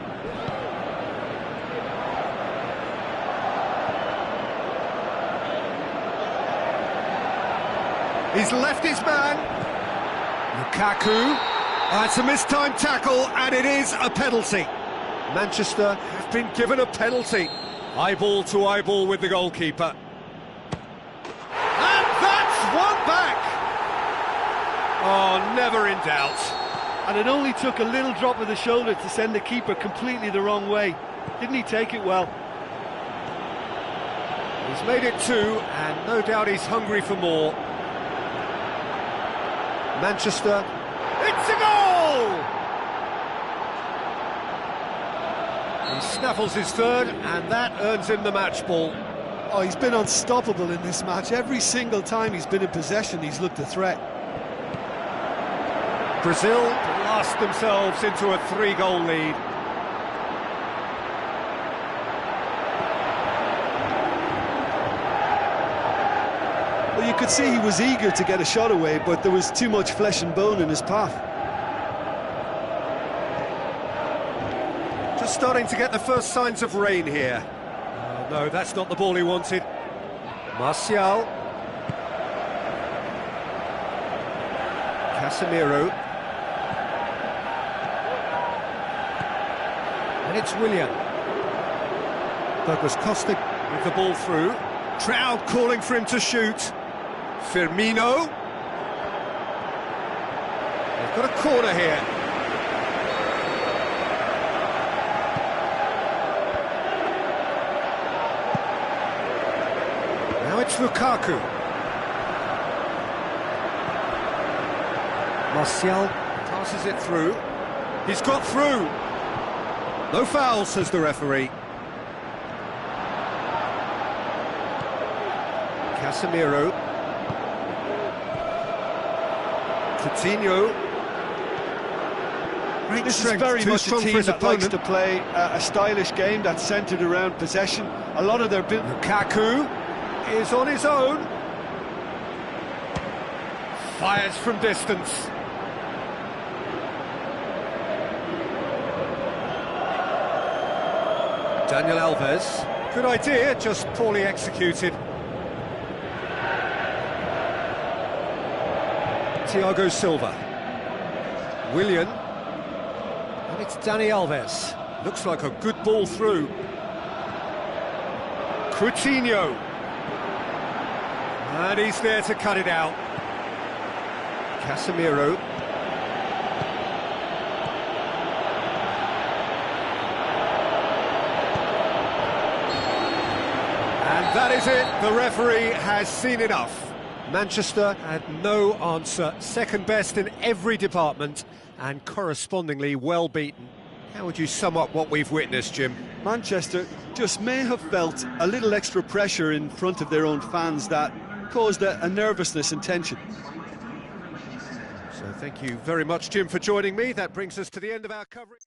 Speaker 1: He's left his man. Lukaku. That's a mistimed tackle, and it is a penalty. Manchester have been given a penalty. Eyeball to eyeball with the goalkeeper. And that's one back. Oh, never in doubt.
Speaker 2: And it only took a little drop of the shoulder to send the keeper completely the wrong way. Didn't he take it well?
Speaker 1: He's made it 2, and no doubt he's hungry for more. Manchester, it's a goal! He snaffles his third, and that earns him the match ball.
Speaker 2: Oh, he's been unstoppable in this match. Every single time he's been in possession, he's looked a threat.
Speaker 1: Brazil blast themselves into a 3-goal lead.
Speaker 2: Well, you could see he was eager to get a shot away, but there was too much flesh and bone in his path.
Speaker 1: Just starting to get the first signs of rain here. Oh, no, that's not the ball he wanted. Martial. Casemiro. And it's Willian. Douglas Costa with the ball through. Crowd calling for him to shoot. Firmino. They've got a corner here. Now it's Lukaku. Martial passes it through. He's got through. No foul, says the referee. Casemiro. Coutinho. Great
Speaker 2: This is
Speaker 1: strength,
Speaker 2: very
Speaker 1: too
Speaker 2: much a
Speaker 1: strong for
Speaker 2: team
Speaker 1: his
Speaker 2: that likes
Speaker 1: opponent.
Speaker 2: to play a stylish game that's centred around possession. A lot of their
Speaker 1: Lukaku is on his own. Fires from distance. Daniel Alves. Good idea, just poorly executed. Thiago Silva. Willian. And it's Dani Alves. Looks like a good ball through. Coutinho. And he's there to cut it out. Casemiro. And that is it. The referee has seen enough. Manchester had no answer. Second best in every department and correspondingly well beaten. How would you sum up what we've witnessed, Jim?
Speaker 2: Manchester just may have felt a little extra pressure in front of their own fans that caused a nervousness and tension.
Speaker 1: So thank you very much, Jim, for joining me. That brings us to the end of our coverage.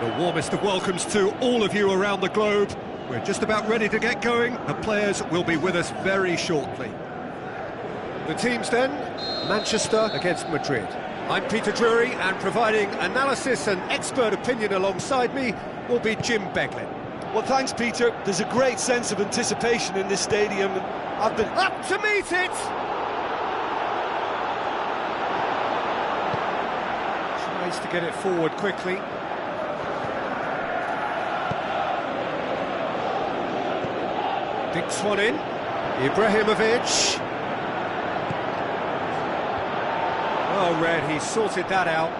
Speaker 1: The warmest of welcomes to all of you around the globe. We're just about ready to get going. The players will be with us very shortly. The teams then, Manchester against Madrid. I'm Peter Drury, and providing analysis and expert opinion alongside me will be Jim Beglin.
Speaker 2: Well, thanks, Peter. There's a great sense of anticipation in this stadium, and I've been
Speaker 1: up to meet it! Tries to get it forward quickly. Dinks one in. Ibrahimovic. Well read, he sorted that out.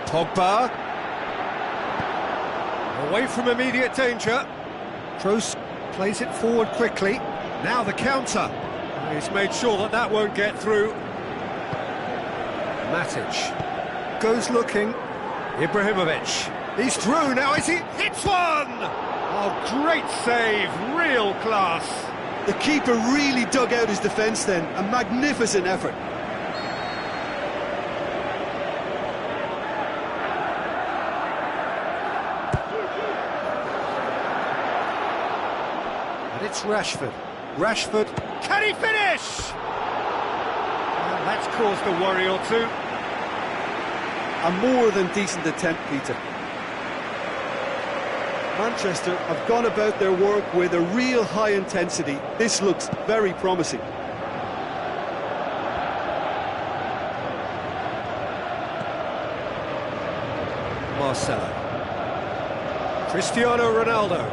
Speaker 1: Pogba. Away from immediate danger. Kroos plays it forward quickly. Now the counter. He's made sure that that won't get through. Matic goes looking. Ibrahimovic. He's through now as he hits one! Oh, great save, real class.
Speaker 2: The keeper really dug out his defence then. A magnificent effort.
Speaker 1: And it's Rashford. Rashford, can he finish? Well, that's caused a worry or two.
Speaker 2: A more than decent attempt, Peter. Manchester have gone about their work with a real high intensity. This looks very promising.
Speaker 1: Marcelo. Cristiano Ronaldo.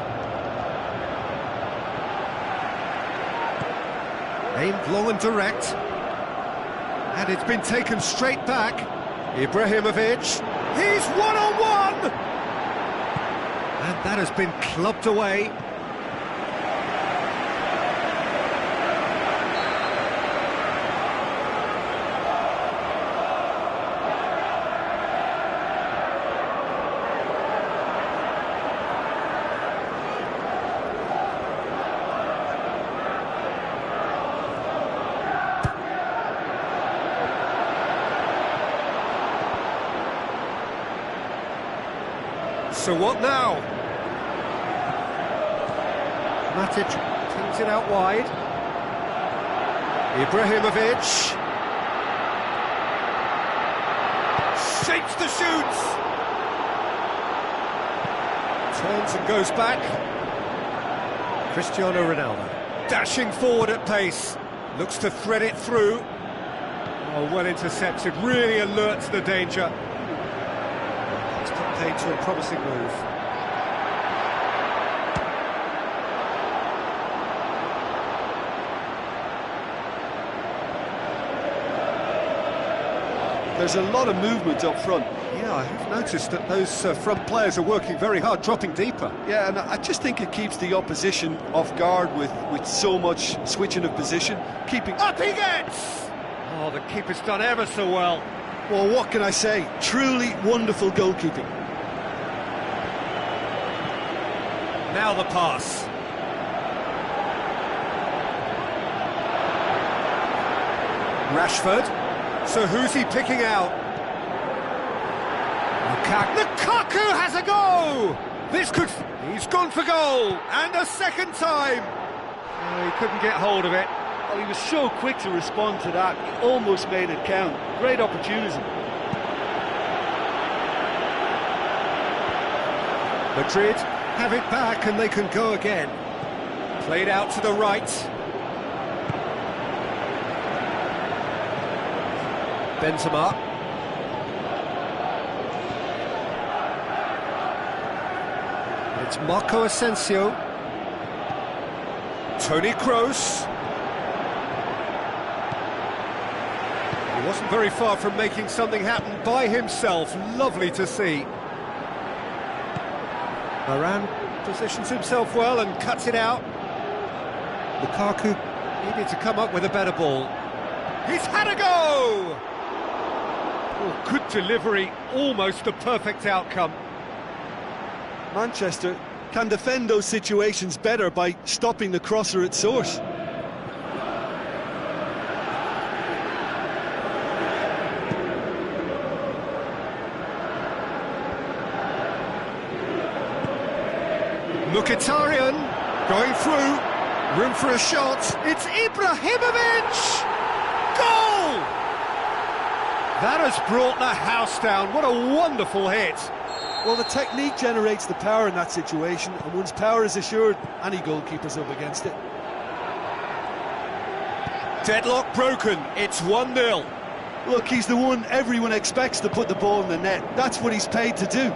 Speaker 1: Aimed long and direct. And it's been taken straight back. Ibrahimovic. He's one-on-one! And that has been clubbed away. So what now? Matic pings it out wide. Ibrahimovic. Shapes the shoots. Turns and goes back. Cristiano Ronaldo. Dashing forward at pace. Looks to thread it through. Oh, well intercepted. Really alerts the danger. It's put paid to a promising move.
Speaker 2: There's a lot of movement up front.
Speaker 1: Yeah, I have noticed that those front players are working very hard, dropping deeper.
Speaker 2: Yeah, and I just think it keeps the opposition off guard with so much switching of position. Keeping...
Speaker 1: Up he gets! Oh, the keeper's done ever so well.
Speaker 2: Well, what can I say? Truly wonderful goalkeeping.
Speaker 1: Now the pass. Rashford. So who's he picking out? Lukaku has a go! This could... He's gone for goal! And a second time! Oh, he couldn't get hold of it.
Speaker 2: Well, he was so quick to respond to that. He almost made it count. Great opportunity.
Speaker 1: Madrid have it back and they can go again. Played out to the right. Benzema. It's Marco Asensio. Toni Kroos. He wasn't very far from making something happen by himself. Lovely to see. Varane positions himself well and cuts it out. Lukaku needed to come up with a better ball. He's had a go! Oh, good delivery, almost the perfect outcome.
Speaker 2: Manchester can defend those situations better by stopping the crosser at source.
Speaker 1: Mkhitaryan going through, room for a shot, it's Ibrahimovic! Goal! That has brought the house down, what a wonderful hit!
Speaker 2: Well, the technique generates the power in that situation, and once power is assured, any goalkeeper's up against it.
Speaker 1: Deadlock broken, it's 1-0.
Speaker 2: Look, he's the one everyone expects to put the ball in the net. That's what he's paid to do.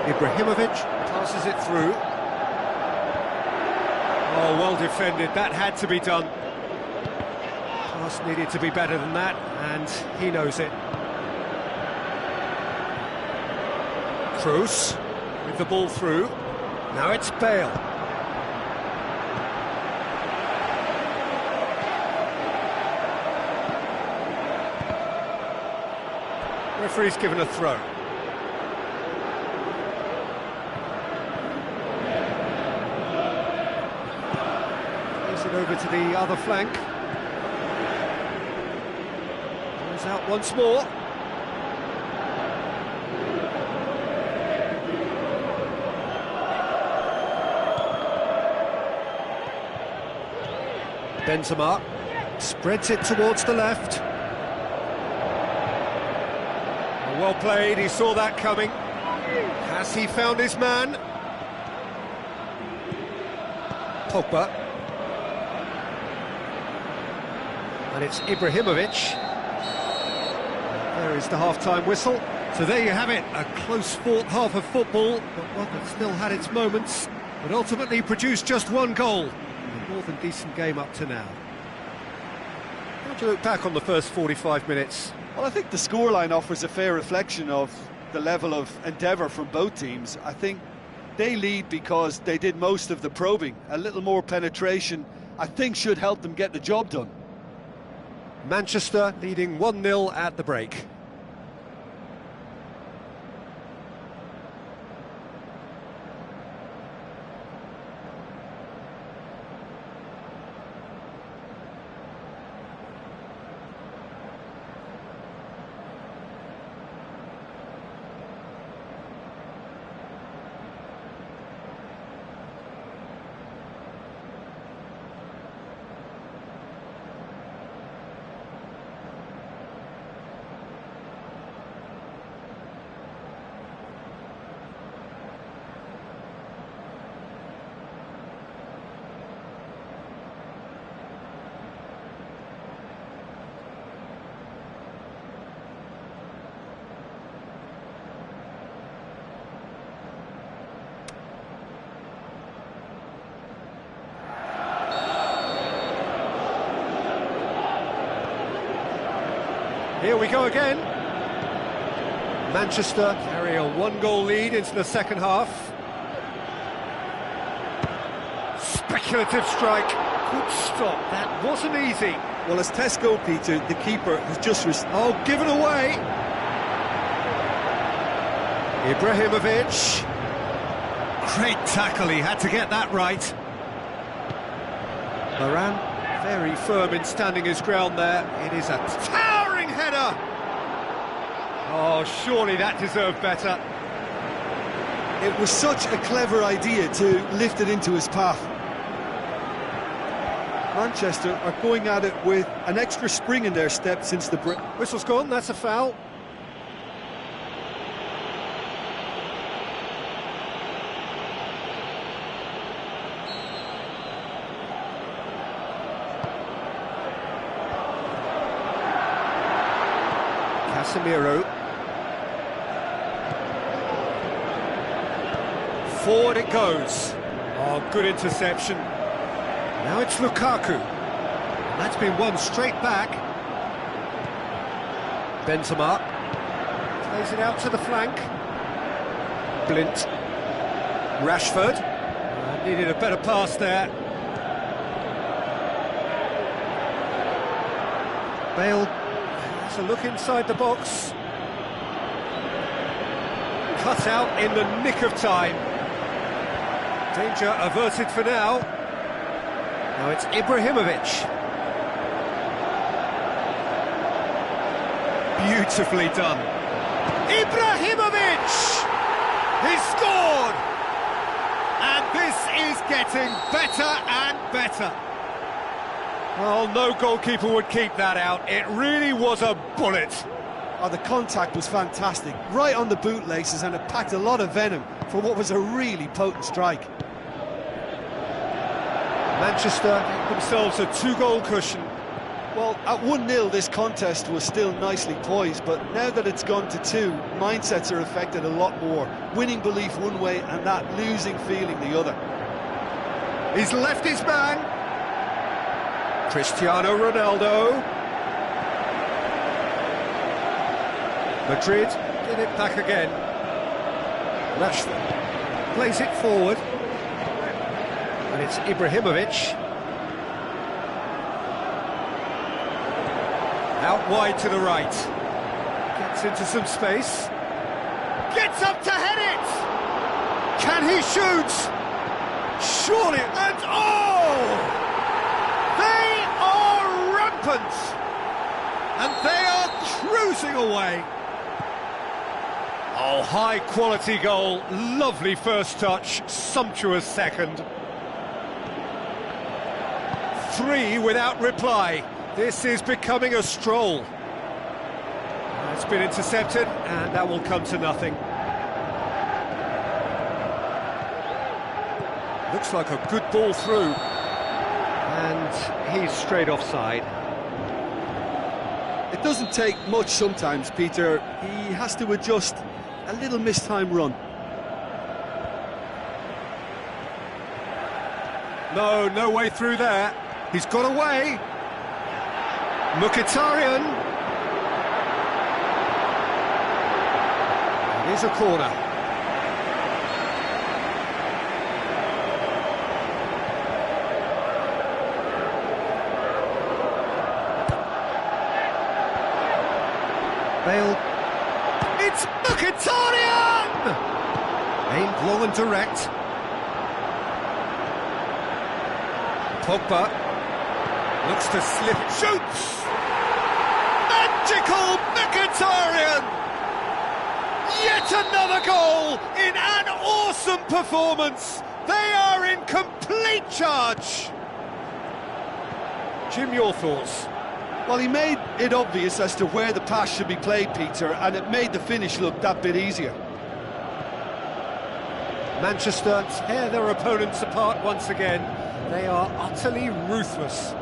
Speaker 1: Ibrahimovic passes it through. Oh, well defended, that had to be done. Pass needed to be better than that, and he knows it. Kroos with the ball through. Now it's Bale. Referee's given a throw. Plays it over to the other flank. Goes out once more. Benzema spreads it towards the left. Well played, he saw that coming. Has he found his man? Pogba. And it's Ibrahimovic. There is the half-time whistle. So there you have it, a close-fought half of football, but one that still had its moments, but ultimately produced just one goal. A more than decent game up to now. How do you look back on the first 45 minutes?
Speaker 2: Well, I think the scoreline offers a fair reflection of the level of endeavour from both teams. I think they lead because they did most of the probing. A little more penetration, I think, should help them get the job done.
Speaker 1: Manchester leading 1-0 at the break. Here we go again. Manchester carry a one-goal lead into the second half. Speculative strike. Good stop. That wasn't easy.
Speaker 2: Well, as Tesco, Peter, the keeper has just...
Speaker 1: Oh, given away. Ibrahimovic. Great tackle, he had to get that right. Varane, very firm in standing his ground there. It is a towering header. Oh, surely that deserved better.
Speaker 2: It was such a clever idea to lift it into his path. Manchester are going at it with an extra spring in their step since the break.
Speaker 1: Whistle's gone, that's a foul. Casemiro. Forward it goes. Oh, good interception. Now it's Lukaku. And that's been won straight back. Benzema. Plays it out to the flank. Blint. Rashford. Needed a better pass there. Bale has a look inside the box. Cut out in the nick of time. Danger averted for now. Now it's Ibrahimovic. Beautifully done. Ibrahimovic! He scored! This is getting better and better. Well, no goalkeeper would keep that out. It really was a bullet.
Speaker 2: Oh, the contact was fantastic, right on the bootlaces, and it packed a lot of venom for what was a really potent strike.
Speaker 1: Manchester themselves a 2-goal cushion.
Speaker 2: Well, at 1-0 this contest was still nicely poised, but now that it's gone to 2, mindsets are affected a lot more. Winning belief one way and that losing feeling the other.
Speaker 1: He's left his man. Cristiano Ronaldo. Madrid get it back again. Rashford plays it forward. And it's Ibrahimovic. Out wide to the right. Gets into some space. Gets up to head it! Can he shoot? Surely, and oh! They are rampant! And they are cruising away. Oh, high-quality goal. Lovely first touch, sumptuous second. 3 without reply. This is becoming a stroll. It's been intercepted, and that will come to nothing. Looks like a good ball through. And he's straight offside.
Speaker 2: It doesn't take much sometimes, Peter. He has to adjust a little mistimed run.
Speaker 1: No way through there. He's got away. Mkhitaryan. Here's a corner. Bale. It's Mkhitaryan! Aimed low and direct. Pogba looks to slip, shoots! Magical Mkhitaryan! Yet another goal in an awesome performance! They are in complete charge! Jim, your thoughts?
Speaker 2: Well, he made it obvious as to where the pass should be played, Peter, and it made the finish look that bit easier.
Speaker 1: Manchester tear their opponents apart once again. They are utterly ruthless.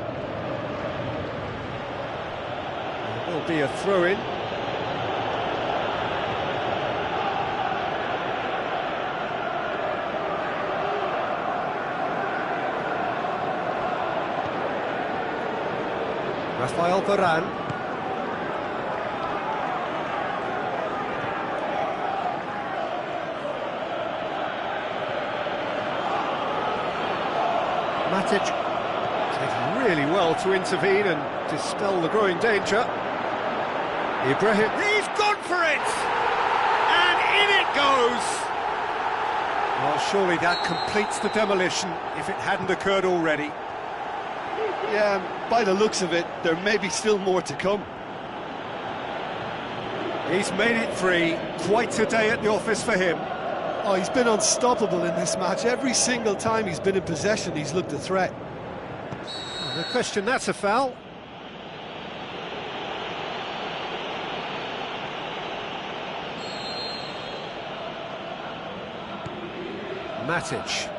Speaker 1: There will be a throw-in. Rafael Varane. Matic did really well to intervene and dispel the growing danger. Ibrahim, he's gone for it! And in it goes! Well, surely that completes the demolition if it hadn't occurred already.
Speaker 2: Yeah, by the looks of it, there may be still more to come.
Speaker 1: He's made it 3. Quite a day at the office for him.
Speaker 2: Oh, he's been unstoppable in this match. Every single time he's been in possession, he's looked a threat.
Speaker 1: Oh, no question, that's a foul. Matic.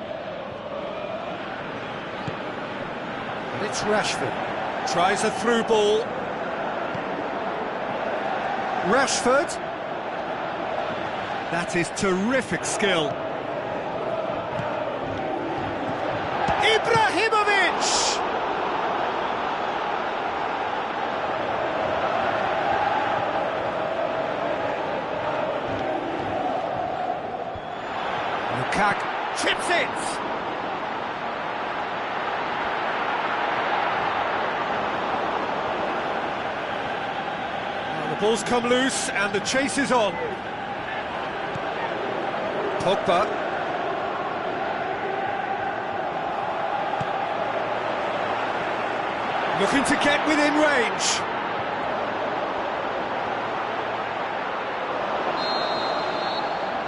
Speaker 1: And it's Rashford. Tries a through ball. Rashford. That is terrific skill. Ibrahimovic! Lukaku chips it! Well, the ball's come loose and the chase is on. Pogba. Looking to get within range.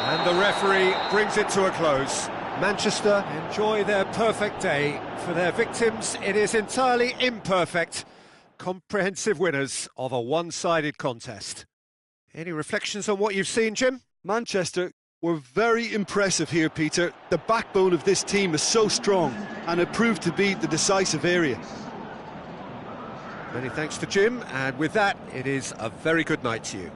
Speaker 1: And the referee brings it to a close. Manchester enjoy their perfect day. For their victims, it is entirely imperfect. Comprehensive winners of a one-sided contest. Any reflections on what you've seen, Jim?
Speaker 2: Manchester were very impressive here, Peter. The backbone of this team is so strong, and it proved to be the decisive area.
Speaker 1: Many thanks to Jim, and with that, it is a very good night to you.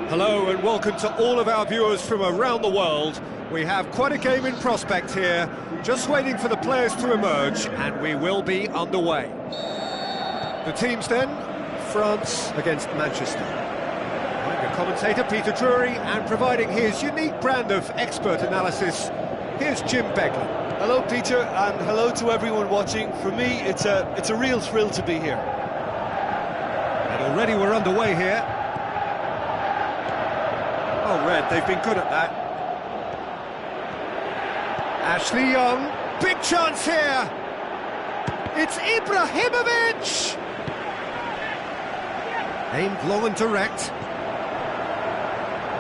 Speaker 1: Hello and welcome to all of our viewers from around the world. We have quite a game in prospect here, just waiting for the players to emerge, and we will be underway. The teams then, France against Manchester. I'm your commentator, Peter Drury, and providing his unique brand of expert analysis, here's Jim Beglin.
Speaker 2: Hello, Peter, and hello to everyone watching. For me, it's a real thrill to be here.
Speaker 1: And already we're underway here. Oh, Red, they've been good at that. Ashley Young, big chance here. It's Ibrahimovic. Aimed long and direct.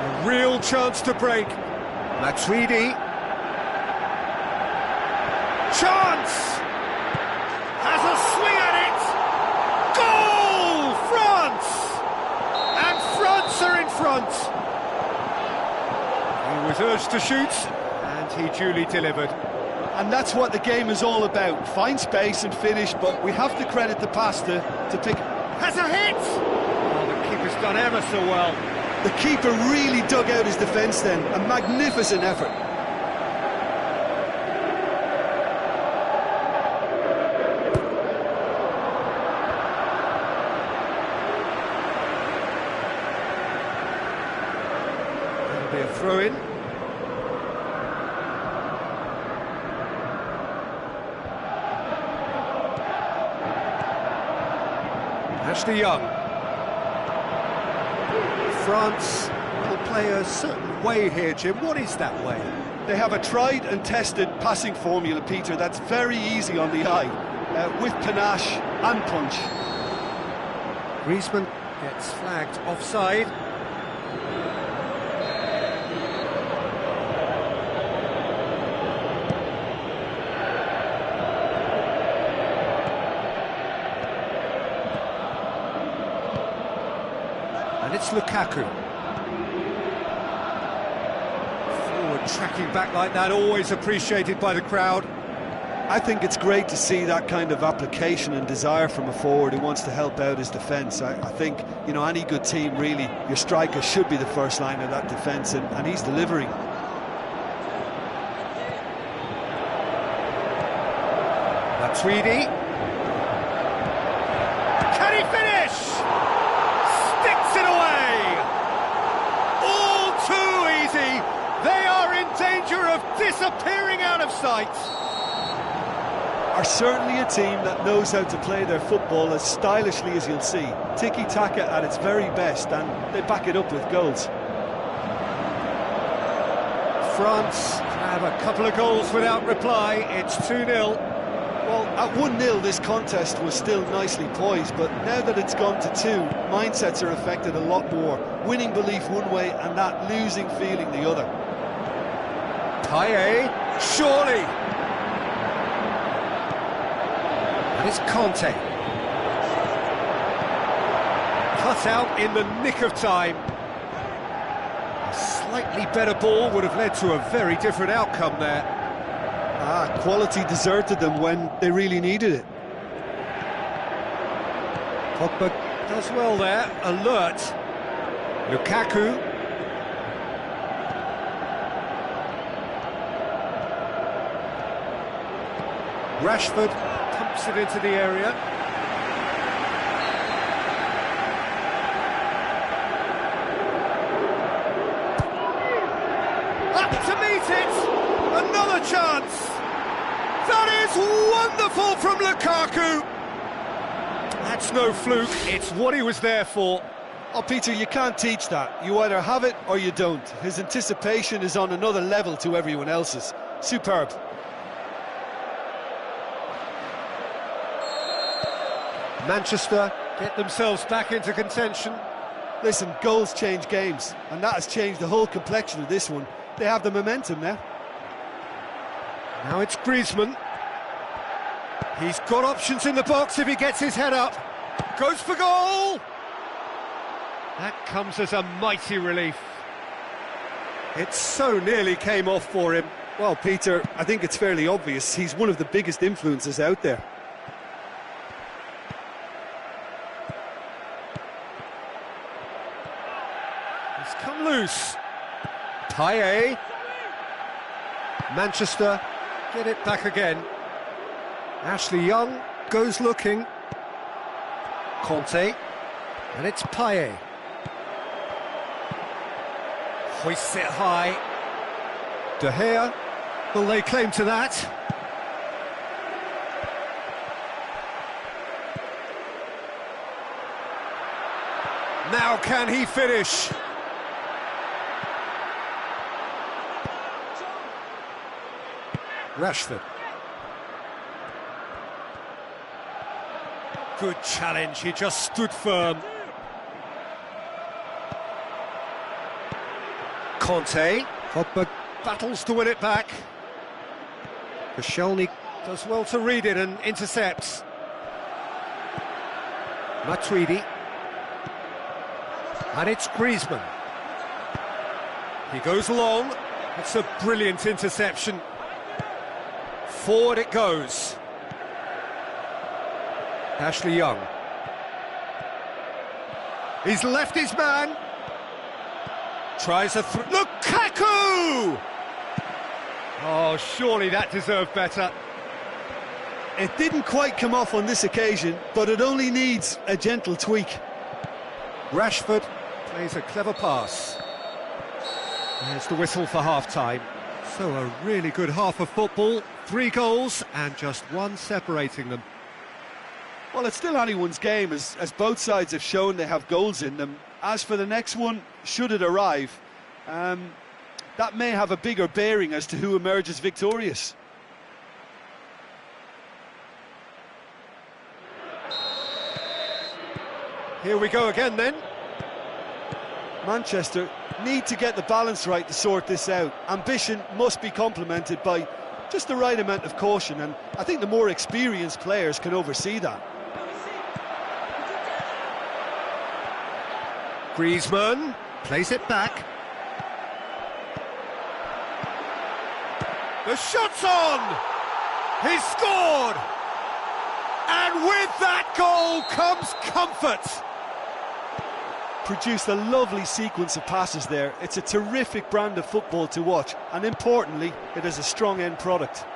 Speaker 1: A real chance to break. Matuidi. Chance! Has a swing at it! Goal! France! And France are in front. He was urged to shoot, and he duly delivered.
Speaker 2: And that's what the game is all about. Find space and finish, but we have to credit the pass to pick.
Speaker 1: Has a hit! Oh, the keeper's done ever so well.
Speaker 2: The keeper really dug out his defence then. A magnificent effort.
Speaker 1: That'll be a throw-in. Ashley Young. France will play a certain way here, Jim. What is that way?
Speaker 2: They have a tried and tested passing formula, Peter, that's very easy on the eye, with panache and punch.
Speaker 1: Griezmann gets flagged offside. And it's Lukaku. Forward tracking back like that, always appreciated by the crowd.
Speaker 2: I think it's great to see that kind of application and desire from a forward who wants to help out his defence. I think, you know, any good team, really, your striker should be the first line of that defence, and he's delivering.
Speaker 1: Matuidi. Can he finish? Sticks it away! All too easy! They are in danger of disappearing out of sight!
Speaker 2: Are certainly a team that knows how to play their football as stylishly as you'll see. Tiki-taka at its very best, and they back it up with goals.
Speaker 1: France have a couple of goals without reply. It's 2-0.
Speaker 2: Well, at 1-0 this contest was still nicely poised, but now that it's gone to 2, mindsets are affected a lot more. Winning belief one way and that losing feeling the other.
Speaker 1: Payet, surely! And it's Conte. Cut out in the nick of time. A slightly better ball would have led to a very different outcome there.
Speaker 2: Quality deserted them when they really needed it.
Speaker 1: Pogba does well there, alert. Lukaku. Rashford pumps it into the area. Up to meet it! Another chance! That is wonderful from Lukaku! That's no fluke, it's what he was there for.
Speaker 2: Oh, Peter, you can't teach that. You either have it or you don't. His anticipation is on another level to everyone else's. Superb.
Speaker 1: Manchester get themselves back into contention.
Speaker 2: Listen, goals change games, and that has changed the whole complexion of this one. They have the momentum now.
Speaker 1: Now it's Griezmann. He's got options in the box if he gets his head up. Goes for goal! That comes as a mighty relief. It so nearly came off for him.
Speaker 2: Well, Peter, I think it's fairly obvious. He's one of the biggest influences out there.
Speaker 1: He's come loose. Payet. Manchester get it back again. Ashley Young goes looking. Conte. And it's Payet. Hoists it high. De Gea will lay claim to that. Now can he finish? Rashford. Good challenge, he just stood firm. Conte. Pogba battles to win it back. Koscielny does well to read it and intercepts. Matuidi. And it's Griezmann. He goes long. It's a brilliant interception. Forward it goes. Ashley Young. He's left his man. Tries a Lukaku! Oh, surely that deserved better.
Speaker 2: It didn't quite come off on this occasion, but it only needs a gentle tweak.
Speaker 1: Rashford plays a clever pass. There's the whistle for half-time. So a really good half of football, 3 goals and just 1 separating them.
Speaker 2: Well, it's still anyone's game, as both sides have shown they have goals in them. As for the next one, should it arrive, that may have a bigger bearing as to who emerges victorious.
Speaker 1: Here we go again then.
Speaker 2: Manchester need to get the balance right to sort this out. Ambition must be complemented by just the right amount of caution, and I think the more experienced players can oversee that.
Speaker 1: Griezmann plays it back. The shot's on! He's scored! And with that goal comes comfort!
Speaker 2: Produced a lovely sequence of passes there. It's a terrific brand of football to watch, and importantly, it is a strong end product.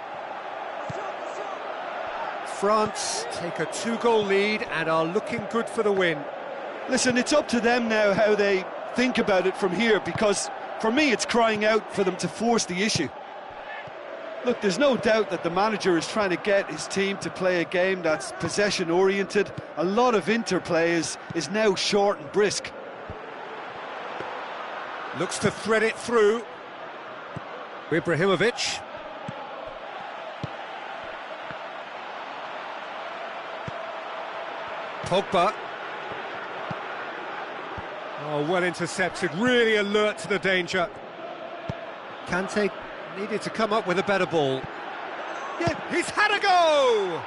Speaker 1: France take a 2-goal lead and are looking good for the win.
Speaker 2: Listen, it's up to them now how they think about it from here, because for me it's crying out for them to force the issue. Look, there's no doubt that the manager is trying to get his team to play a game that's possession-oriented. A lot of interplay is now short and brisk.
Speaker 1: Looks to thread it through. Ibrahimovic. Pogba. Oh, well intercepted, really alert to the danger. Kante needed to come up with a better ball. Yeah, he's had a go!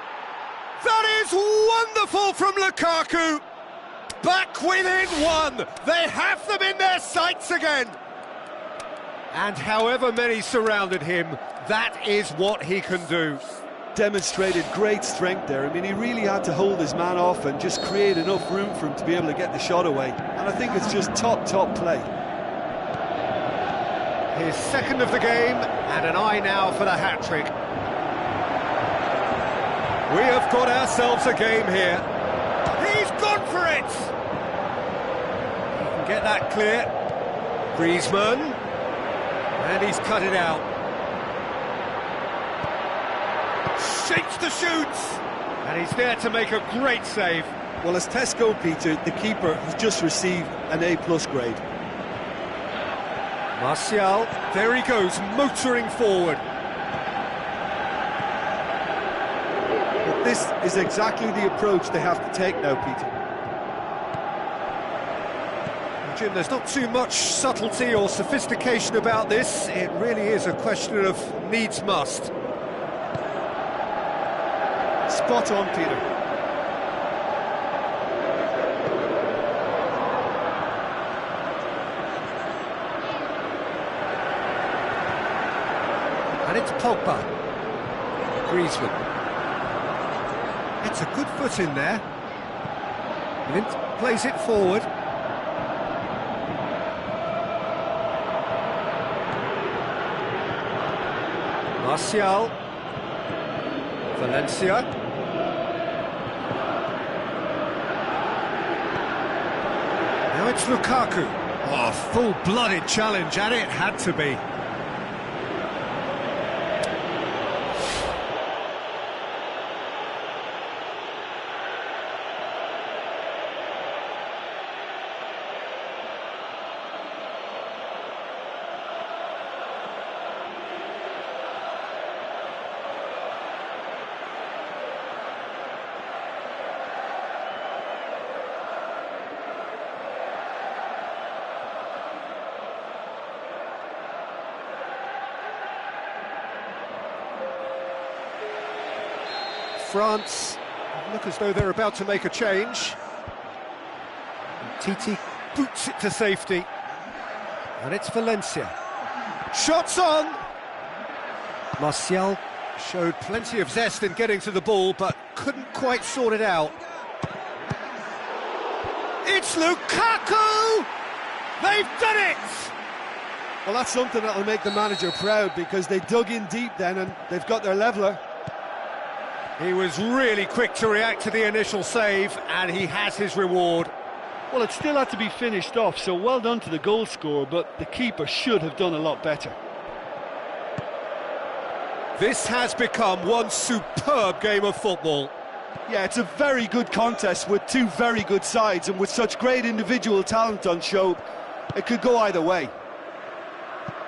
Speaker 1: That is wonderful from Lukaku! Back within 1! They have them in their sights again! And however many surrounded him, that is what he can do.
Speaker 2: Demonstrated great strength there. I mean, he really had to hold his man off and just create enough room for him to be able to get the shot away. And I think it's just top play.
Speaker 1: His second of the game, and an eye now for the hat-trick. We have got ourselves a game here. He's gone for it! He can get that clear. Griezmann. And he's cut it out. Shapes the shoots! And he's there to make a great save.
Speaker 2: Well, as Tesco, Peter, the keeper has just received an A+ grade.
Speaker 1: Martial, there he goes, motoring forward.
Speaker 2: But this is exactly the approach they have to take now, Peter.
Speaker 1: Jim, there's not too much subtlety or sophistication about this. It really is a question of needs must.
Speaker 2: Spot on, Peter.
Speaker 1: And it's Pogba. Griezmann. It's a good foot in there. Lint plays it forward. Martial. Valencia. Now it's Lukaku. Oh, full-blooded challenge, and it had to be. France look as though they're about to make a change. Titi boots it to safety. And it's Valencia. Shots on! Martial showed plenty of zest in getting to the ball, but couldn't quite sort it out. It's Lukaku! They've done it!
Speaker 2: Well, that's something that'll make the manager proud, because they dug in deep then and they've got their leveller.
Speaker 1: He was really quick to react to the initial save, and he has his reward.
Speaker 2: Well, it still had to be finished off, so well done to the goal scorer, but the keeper should have done a lot better.
Speaker 1: This has become one superb game of football.
Speaker 2: Yeah, it's a very good contest with two very good sides, and with such great individual talent on show, it could go either way.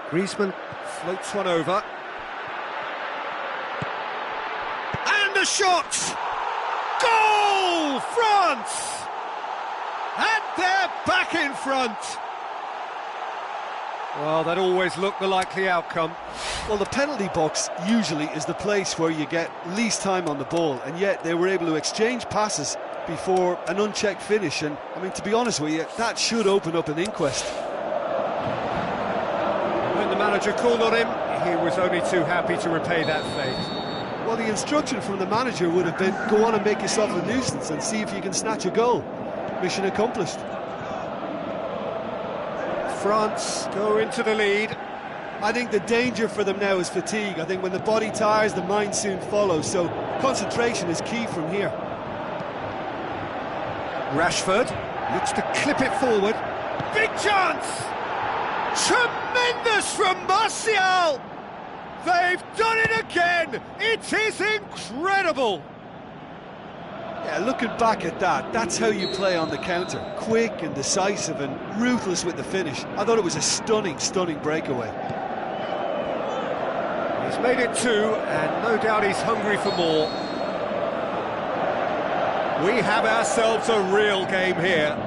Speaker 1: Griezmann floats one over. And a shot! Goal! France! And they're back in front! Well, that always looked the likely outcome.
Speaker 2: Well, the penalty box usually is the place where you get least time on the ball, and yet they were able to exchange passes before an unchecked finish, and I mean, to be honest with you, that should open up an inquest.
Speaker 1: When the manager called on him, he was only too happy to repay that fate.
Speaker 2: Well, the instruction from the manager would have been, go on and make yourself a nuisance and see if you can snatch a goal. Mission accomplished.
Speaker 1: France go into the lead.
Speaker 2: I think the danger for them now is fatigue. I think when the body tires, the mind soon follows, so concentration is key from here.
Speaker 1: Rashford looks to clip it forward. Big chance! Tremendous from Martial! They've done it again! It is incredible!
Speaker 2: Yeah, looking back at that, that's how you play on the counter. Quick and decisive and ruthless with the finish. I thought it was a stunning, stunning breakaway.
Speaker 1: He's made it two, and no doubt he's hungry for more. We have ourselves a real game here.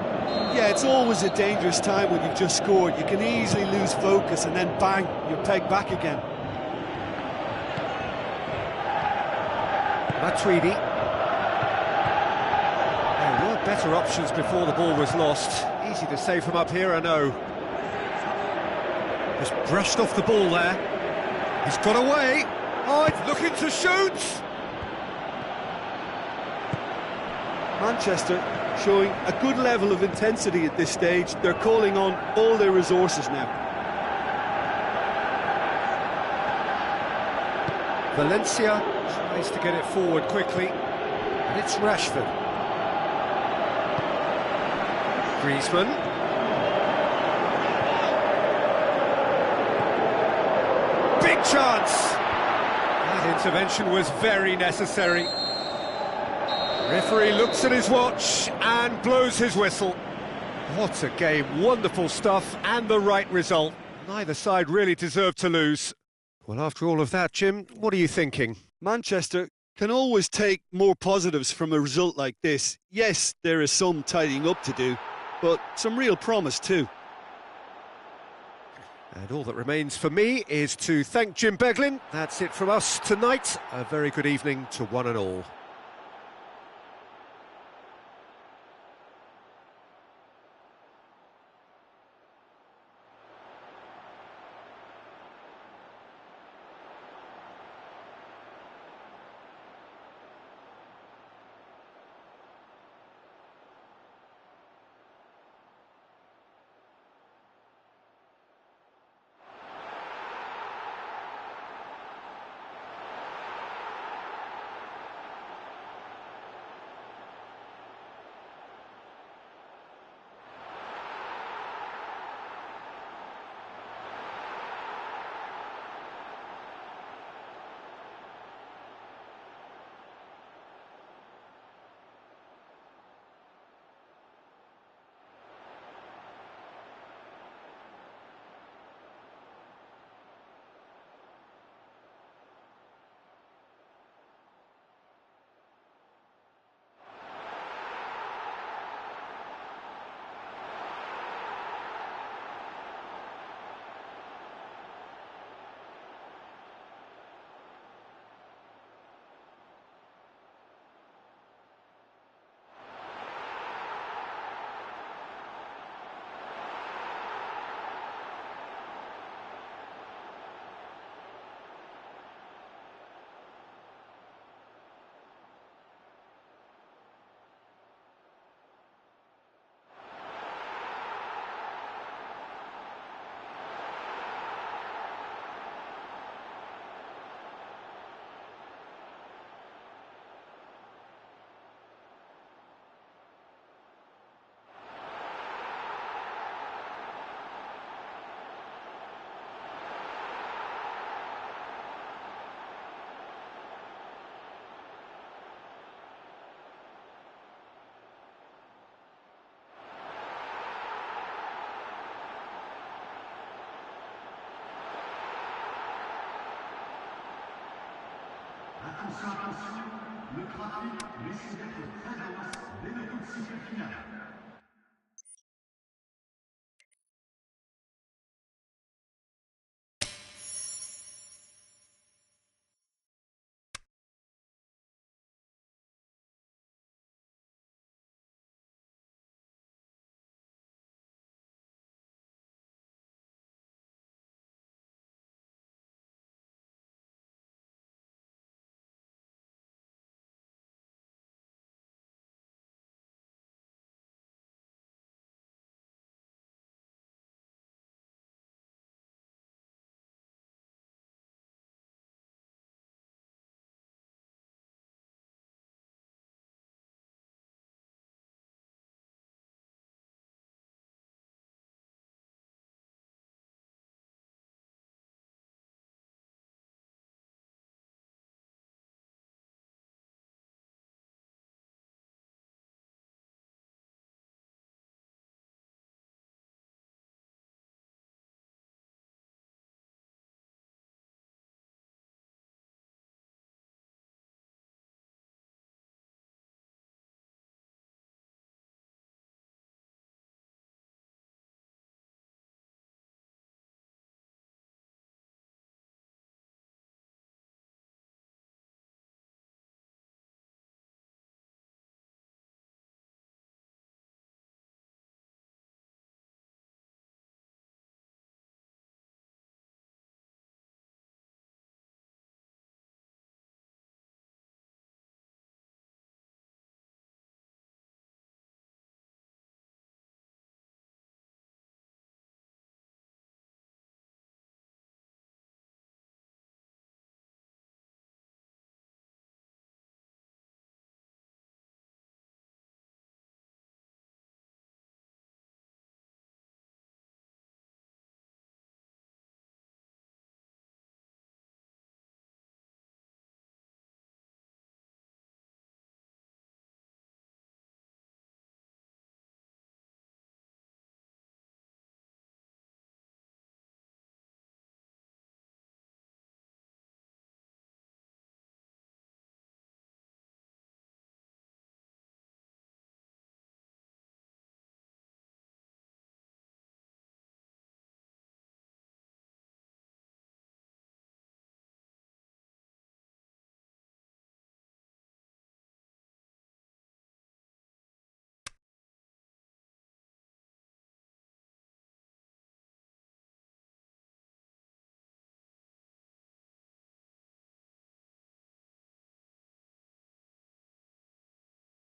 Speaker 2: Yeah, it's always a dangerous time when you've just scored. You can easily lose focus and then bang, you're pegged back again.
Speaker 1: Matuidi. There were better options before the ball was lost. Easy to say from up here, I know. Just brushed off the ball there. He's got away. Oh, it's looking to shoot.
Speaker 2: Manchester showing a good level of intensity at this stage. They're calling on all their resources now.
Speaker 1: Valencia tries to get it forward quickly, and it's Rashford. Griezmann. Big chance! That intervention was very necessary. Referee looks at his watch and blows his whistle. What a game, wonderful stuff, and the right result. Neither side really deserved to lose. Well, after all of that, Jim, what are you thinking?
Speaker 2: Manchester can always take more positives from a result like this. Yes, there is some tidying up to do, but some real promise too.
Speaker 1: And all that remains for me is to thank Jim Beglin. That's it from us tonight. A very good evening to one and all.
Speaker 3: attention, attention, le trafic risque d'être très dense dès le coup de sifflet final.